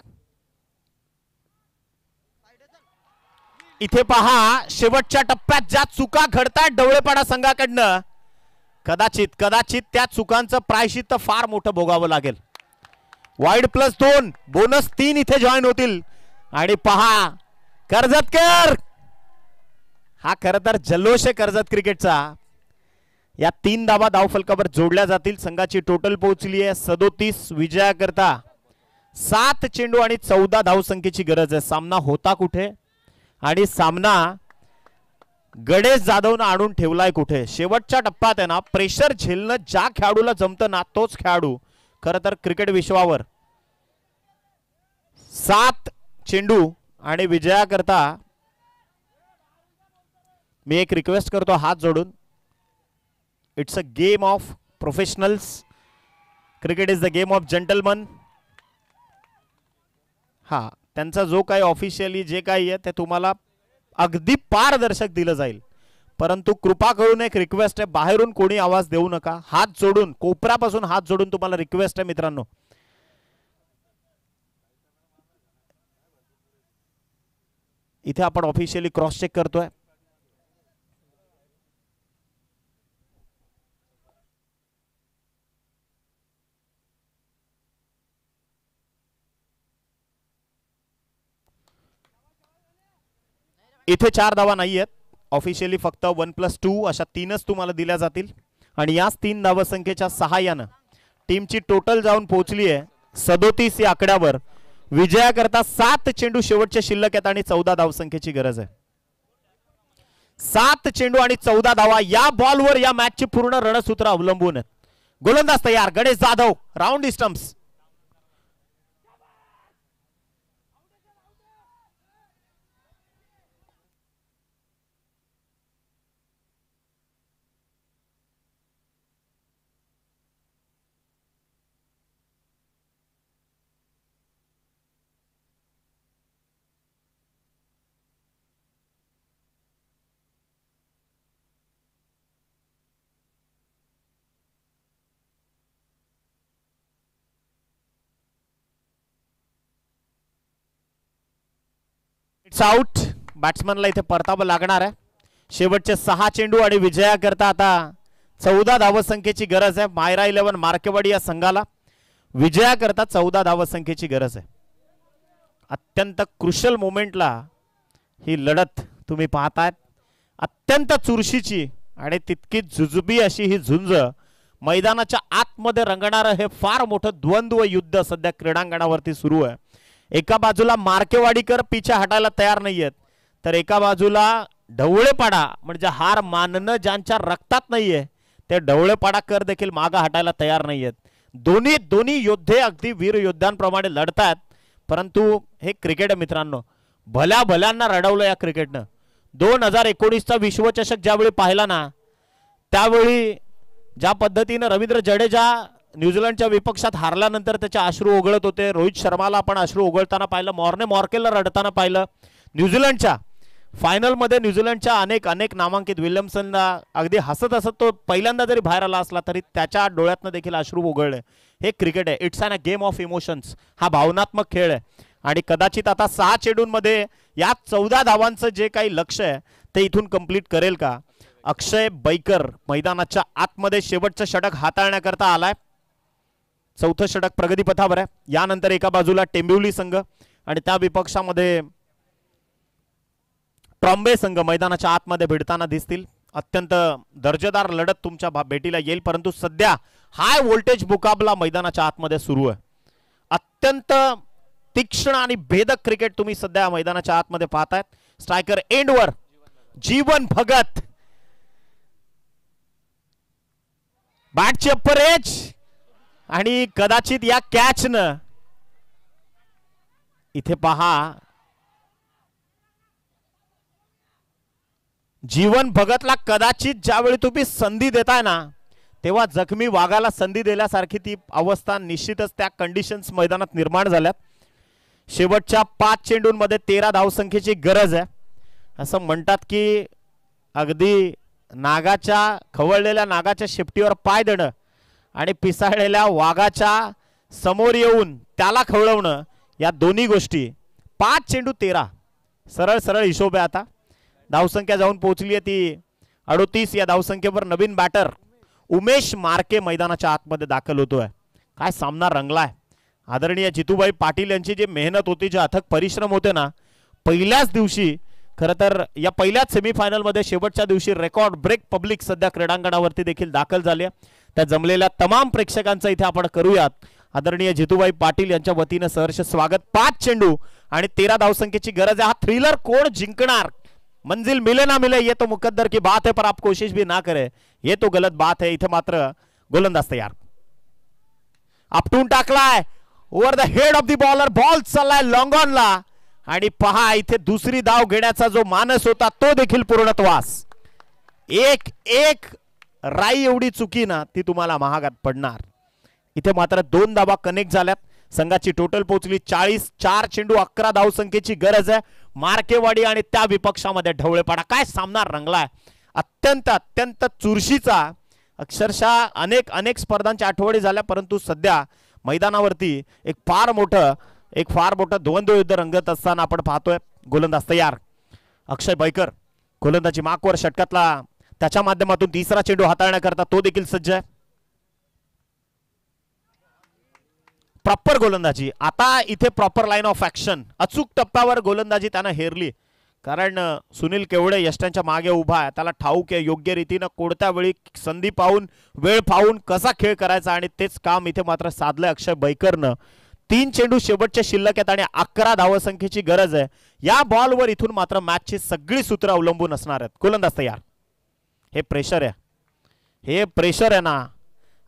इथे पहा शेवटच्या टप्प्यात ज्या चुका घडतात डवळेपाडा संघाकडनं कदाचित त्या चुकांचं प्रायश्चित्त फार मोठं भोगावं लागेल. वाईड +2 बोनस 3 इथे जॉईन होतील आणि पहा कर्जतकर हा खरं तर जल्लोष आहे कर्जत क्रिकेटचा. या 3 धावा धावफलकावर जोडल्या जातील. संघाची टोटल पोहोचली आहे 37. विजयाकरता 7 चेंडू आणि 14 धावसंख्येची गरज आहे. सामना होता कुठे आणि सामना गणेश जाधवनं आणून ठेवलाय कुठे. शेवटच्या टप्प्यात आहे ना प्रेशर झेलणं ज्या खेळाडूला जमतं ना तोच खेळाडू खरं तर क्रिकेट विश्वावर 7 चेंडू आणि विजयाकरता मी एक रिक्वेस्ट करतो हात जोडून. It's a game of professionals. Cricket is the game of gentleman. हा त्यांचा जो काही ऑफिशियली जे काही आहे ते तुम्हाला अगदी पारदर्शक दिलं जाईल. परंतु कृपा करून एक रिक्वेस्ट आहे बाहेरून कोणी आवाज देऊ नका. हात जोडून कोपऱ्यापासून हात जोडून तुम्हाला रिक्वेस्ट आहे मित्रांनो. इथे आपण ऑफिशियली क्रॉस चेक करतोय. इथे 4 धावा नाही आहेत. ऑफिशियली फक्त 1+2 अशा 3च तुम्हाला दिल्या जातील आणि याच 3 धावसंख्येच्या सहाय्यानं टीमची टोटल जाऊन पोहोचली आहे 37 या आकड्यावर. विजयाकरता 7 चेंडू शेवटचे शिल्लक आहेत आणि 14 धावसंख्येची गरज आहे. 7 चेंडू आणि 14 धावा या बॉलवर या मॅचची पूर्ण रणसूत्र अवलंबून आहेत. गोलंदाज तयार. Ganesh Jadhav round stumps. It's out. बॅट्समनला इथे परतावं लागणार आहे. शेवटचे 6 चेंडू आणि विजयाकरता आता 14 धावसंख्येची गरज आहे. मायरा 11 मार्केवाडी या संघाला विजयाकरता 14 धावसंख्येची गरज आहे. अत्यंत क्रुशल मोमेंटला ही लढत तुम्ही पाहतायत. अत्यंत चुरशीची आणि तितकीच जुजुबी अशी ही झुंज मैदानाच्या आतमध्ये रंगणारं हे फार मोठं द्वंद्व युद्ध सध्या क्रीडांगणावरती सुरू आहे. एका बाजूला मार्केवाडीकर पिछा हटायला तयार नाहीयेत तर एका बाजूला ढवळेपाडा म्हणजे हार मानणं ज्यांच्या रक्तात नाहीये ते ढवळेपाडाकर देखील मागे हटायला तयार नाहीयेत. दोन्ही योद्धे अगदी वीर योद्ध्यांप्रमाणे लढतात. परंतु हे क्रिकेट आहे मित्रांनो. भल्या भल्यांना रडवलं या क्रिकेटनं. 2019चा विश्वचषक ज्यावेळी पाहिला ना त्यावेळी ज्या पद्धतीनं रवींद्र जडेजा न्यूझीलंडच्या विपक्षात हारल्यानंतर त्याचे अश्रू ओघळत होते. रोहित शर्माला आपण अश्रू ओघळताना पाहिलं. मॉर्ने मॉर्केलला रडताना पाहिलं. न्यूझीलंडच्या फायनलमध्ये न्यूझीलंडच्या अनेक नामांकित विल्यमसनला अगदी हसत हसत तो पहिल्यांदा जरी बाहेर आला असला तरी त्याच्या डोळ्यातनं देखील अश्रू ओघळले. हे क्रिकेट आहे. It's a game of emotions. हा भावनात्मक खेळ आहे आणि कदाचित आता 6 चेंडूंमध्ये या 14 धावांचं जे काही लक्ष्य आहे ते इथून कंप्लीट करेल का. अक्षय बैकर मैदानाच्या आतमध्ये शेवटचं षटक हाताळण्याकरता आलाय. 4थं षटक प्रगतीपथावर आहे. यानंतर एका बाजूला टेंबिवली संघ आणि त्या विपक्षामध्ये ट्रॉम्बे संघ मैदानाच्या आतमध्ये भिडताना दिसतील. अत्यंत दर्जेदार लढत तुमच्या भेटीला येईल. परंतु सध्या हाय व्होल्टेज मुकाबला मैदानाच्या आतमध्ये सुरू आहे. अत्यंत तीक्ष्ण आणि भेदक क्रिकेट तुम्ही सध्या मैदानाच्या आतमध्ये पाहतायत. स्ट्रायकर एंडवर जीवन भगत, बॅटची अप्पर एज आणि कदाचित या कॅचनं इथे पहा जीवन भगतला कदाचित ज्यावेळी तुम्ही संधी देताय ना तेव्हा जखमी वाघाला संधी दिल्यासारखी ती अवस्था निश्चितच त्या कंडिशन्स मैदानात निर्माण झाल्यात. शेवटच्या 5 चेंडूंमध्ये 13 धावसंख्येची गरज आहे. असं म्हणतात की अगदी नागाच्या खवळलेल्या नागाच्या शेपटीवर पाय देणं आणि पिसाळलेल्या वाघाच्या समोर येऊन त्याला खवळवणं या दोन्ही गोष्टी. 5 चेंडू 13 सरळ सरळ हिशोब आहे. आता धावसंख्या जाऊन पोहोचली आहे ती 38. या धावसंख्येवर नवीन बॅटर उमेश मार्के मैदानाच्या आतमध्ये दाखल होतोय. काय सामना रंगलाय. आदरणीय जितूभाई पाटील यांची जी मेहनत होती, जे अथक परिश्रम होते ना पहिल्याच दिवशी, खरं तर या पहिल्याच सेमीफायनल मध्ये शेवटच्या दिवशी रेकॉर्ड ब्रेक पब्लिक सध्या क्रीडांगणावरती देखील दाखल झाली. त्या जमलेल्या तमाम प्रेक्षकांचं इथे आपण करूयात आदरणीय जितूभाई पाटील यांच्या वतीनं सहर्ष स्वागत. 5 चेंडू आणि 13 धावसंख्येची गरज आहे. हा थ्रिलर कोण जिंकणार, मंजिल मिले ना मिले ये तो मुकद्दर की बात है, पर आप कोशिश भी ना करे ये तो गलत बात है. इथे मात्र गोलंदाज तयार, आपटून टाकलाय over the head of the bowler. Ball चाललाय लॉंग ऑनला आणि पहा इथे दुसरी धाव घेण्याचा जो मानस होता तो देखील पूर्णत्वास. एक राई एवढी चुकी ना ती तुम्हाला महागात पडणार. इथे मात्र 2 धावा कनेक्ट झाल्यात. संघाची टोटल पोहोचली 40. 4 चेंडू 11 धावसंख्येची गरज आहे. मार्केवाडी आणि त्या विपक्षामध्ये ढवळेपणा. काय सामना रंगलाय. अत्यंत चुरशीचा. अक्षरशः अनेक स्पर्धांच्या आठवडी झाल्या, परंतु सध्या मैदानावरती एक फार मोठं द्वंद्व युद्ध रंगत असताना आपण पाहतोय. गोलंदाज तयार अक्षय बैकर. गोलंदाजी माकवर षटकातला त्याच्या माध्यमातून तिसरा चेंडू हाताळण्याकरता तो देखील सज्ज आहे. प्रॉपर गोलंदाजी. आता इथे प्रॉपर लाईन ऑफ ऍक्शन. अचूक टप्प्यावर गोलंदाजी त्यानं हेरली, कारण सुनील केवडे यष्ट्यांच्या मागे उभा आहे. त्याला ठाऊक आहे योग्य रीतीनं कोणत्या वेळी संधी पाहून वेळ पाहून कसा खेळ करायचा, आणि तेच काम इथे मात्र साधलंय अक्षय बैकरनं. 3 चेंडू शेवटचे शिल्लक आहेत आणि 11 धावसंख्येची गरज आहे. या बॉलवर इथून मात्र मॅचची सगळी सूत्र अवलंबून असणार आहेत. गोलंदाज तयार. हे प्रेशर आहे ना.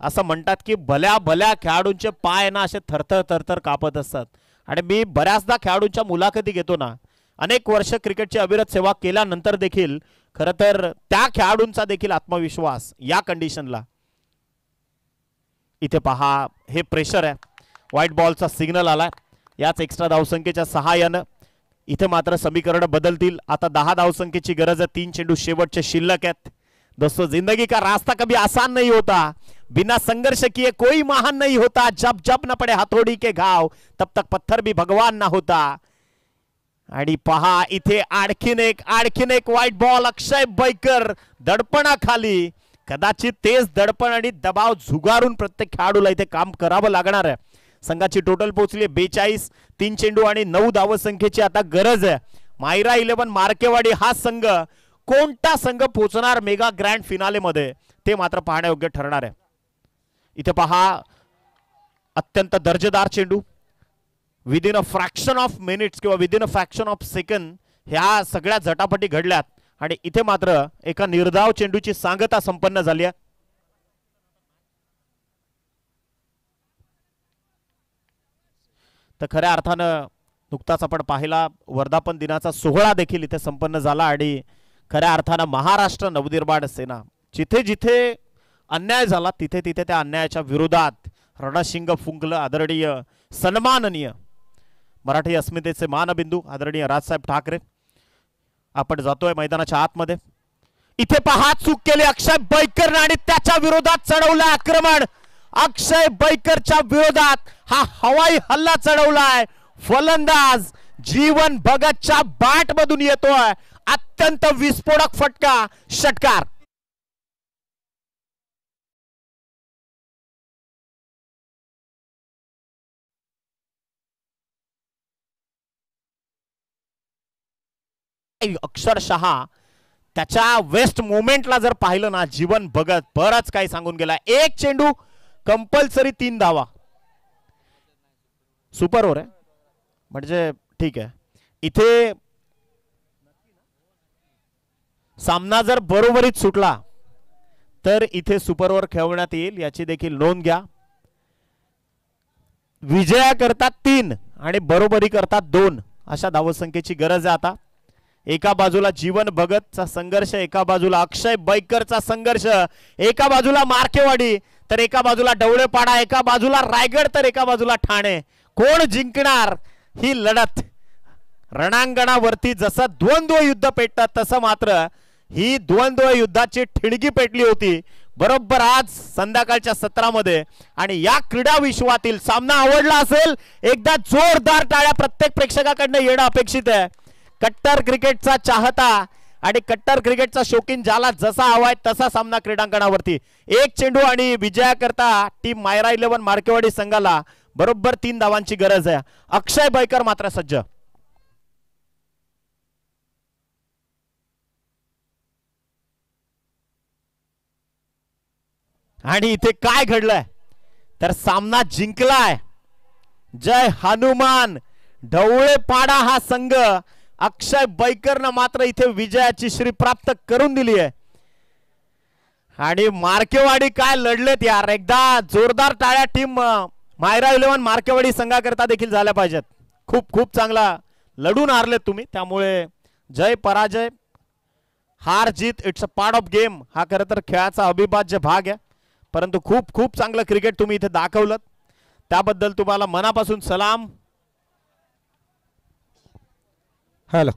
असं म्हणतात की भल्या खेळाडूंचे पाय ना असे थरथर कापत असतात. आणि मी बऱ्याचदा खेळाडूंच्या मुलाखती घेतो ना, अनेक वर्ष क्रिकेटची अविरत सेवा केल्यानंतर देखील खरं तर त्या खेळाडूंचा देखील आत्मविश्वास या कंडिशनला. इथे पहा हे प्रेशर आहे. व्हाईट बॉलचा सिग्नल आलाय. याच एक्स्ट्रा धावसंख्येच्या सहाय्यानं इथे मात्र समीकरण बदलतील. आता 10 धावसंख्येची गरज आहे. 3 चेंडू शेवटचे शिल्लक आहेत. दोस्तों, जिंदगी का रास्ता कभी आसान नहीं होता, बिना संघर्ष किए कोई महान नहीं होता, जब जब न पड़े हथौड़ी के घाव तब तक पत्थर भी भगवान ना होता. आणि पहा इथे आणखीन एक व्हाईट बॉल. अक्षय बैकर दडपणाखाली. कदाचित तेच दडपण आणि दबाव झुगारून प्रत्येक खेळाडूला इथे काम करावं लागणार आहे. संघाची टोटल पोहोचली 42. 3 चेंडू आणि 9 धावसंख्येची आता गरज आहे. मायरा 11 मार्केवाडी हा संघ, कोणता संघ पोहोचणार मेगा ग्रँड फिनाले मध्ये ते मात्र पाहण्यायोग्य ठरणार आहे. इथे पहा अत्यंत दर्जेदार चेंडू. Within a fraction of minutes किंवा within a fraction of second ह्या सगळ्या झटापटी घडल्यात आणि इथे मात्र एका निर्धाव चेंडूची सांगता संपन्न झाली आहे. तर खऱ्या अर्थानं नुकताच आपण पाहिला वर्धापन दिनाचा सोहळा देखील इथे संपन्न झाला आणि खऱ्या अर्थानं महाराष्ट्र नवनिर्माण सेना जिथे जिथे अन्याय झाला तिथे तिथे त्या अन्यायाच्या विरोधात रणशिंग फुंकलं. आदरणीय सन्माननीय मराठी अस्मितेचे मानबिंदू आदरणीय राजसाहेब ठाकरे. आपण जातोय मैदानाच्या आतमध्ये. इथे पहा चूक केली अक्षय बैकरने आणि त्याच्या विरोधात चढवलं आक्रमण. अक्षय बैकरच्या विरोधात हा हवाई हल्ला चढवलाय. फलंदाज जीवन भगतच्या बॅट मधून येतोय अत्यंत विस्फोटक फटका. षटकार. अक्षरशः त्याच्या वेस्ट मोमेंटला जर पाहिलं ना जीवन भगत बरंच काही सांगून गेला. 1 चेंडू कंपल्सरी 3 धावा. सुपर ओव्हर आहे. म्हणजे ठीक आहे. इथे सामना जर बरोबरीत सुटला तर इथे सुपर ओव्हर खेळवण्यात येईल, याची देखील नोंद घ्या. विजया करतात 3 आणि बरोबरी करतात 2 अशा धावसंख्येची गरज आहे आता. एका बाजूला जीवन भगतचा संघर्ष, एका बाजूला अक्षय बैकरचा संघर्ष, एका बाजूला मार्केवाडी तर एका बाजूला डवळेपाडा, एका बाजूला रायगड तर एका बाजूला ठाणे. कोण जिंकणार ही लढत रणांगणावरती जसं द्वंद्व युद्ध पेटतात तसं मात्र ही द्वंद्व युद्धाची ठिणगी पेटली होती बरोबर आज संध्याकाळच्या सत्रामध्ये. आणि या क्रीडा विश्वातील सामना आवडला असेल एकदा जोरदार टाळ्या प्रत्येक प्रेक्षकाकडनं येणं अपेक्षित आहे. कट्टर क्रिकेटचा चाहता आणि कट्टर क्रिकेटचा शौकीन ज्याला जसा हवाय तसा सामना क्रीडांगणावरती. एक चेंडू आणि विजया करता टीम मायरा 11 मार्केवाडी संघाला बरोबर 3 धावांची गरज आहे. अक्षय बैकर मात्र सज्ज. आणि इथे काय घडलंय तर सामना जिंकलाय जय हनुमान ढवळेपाडा हा संघ. अक्षय बैकरनं मात्र इथे विजयाची श्री प्राप्त करून दिली आहे. आणि मार्केवाडी काय लढलेत यार. एकदा जोरदार टाळ्या टीम मायरा 11 मार्केवाडी संघाकरता देखील झाल्या पाहिजेत. खूप खूप चांगला लढून हारलेत तुम्ही, त्यामुळे जय पराजय हार जीत it's a part of game हा खरं तर खेळाचा अविभाज्य भाग आहे. परंतु खूप खूप चांगलं क्रिकेट तुम्ही इथे दाखवलं, त्याबद्दल तुम्हाला मनापासून सलाम. हॅलो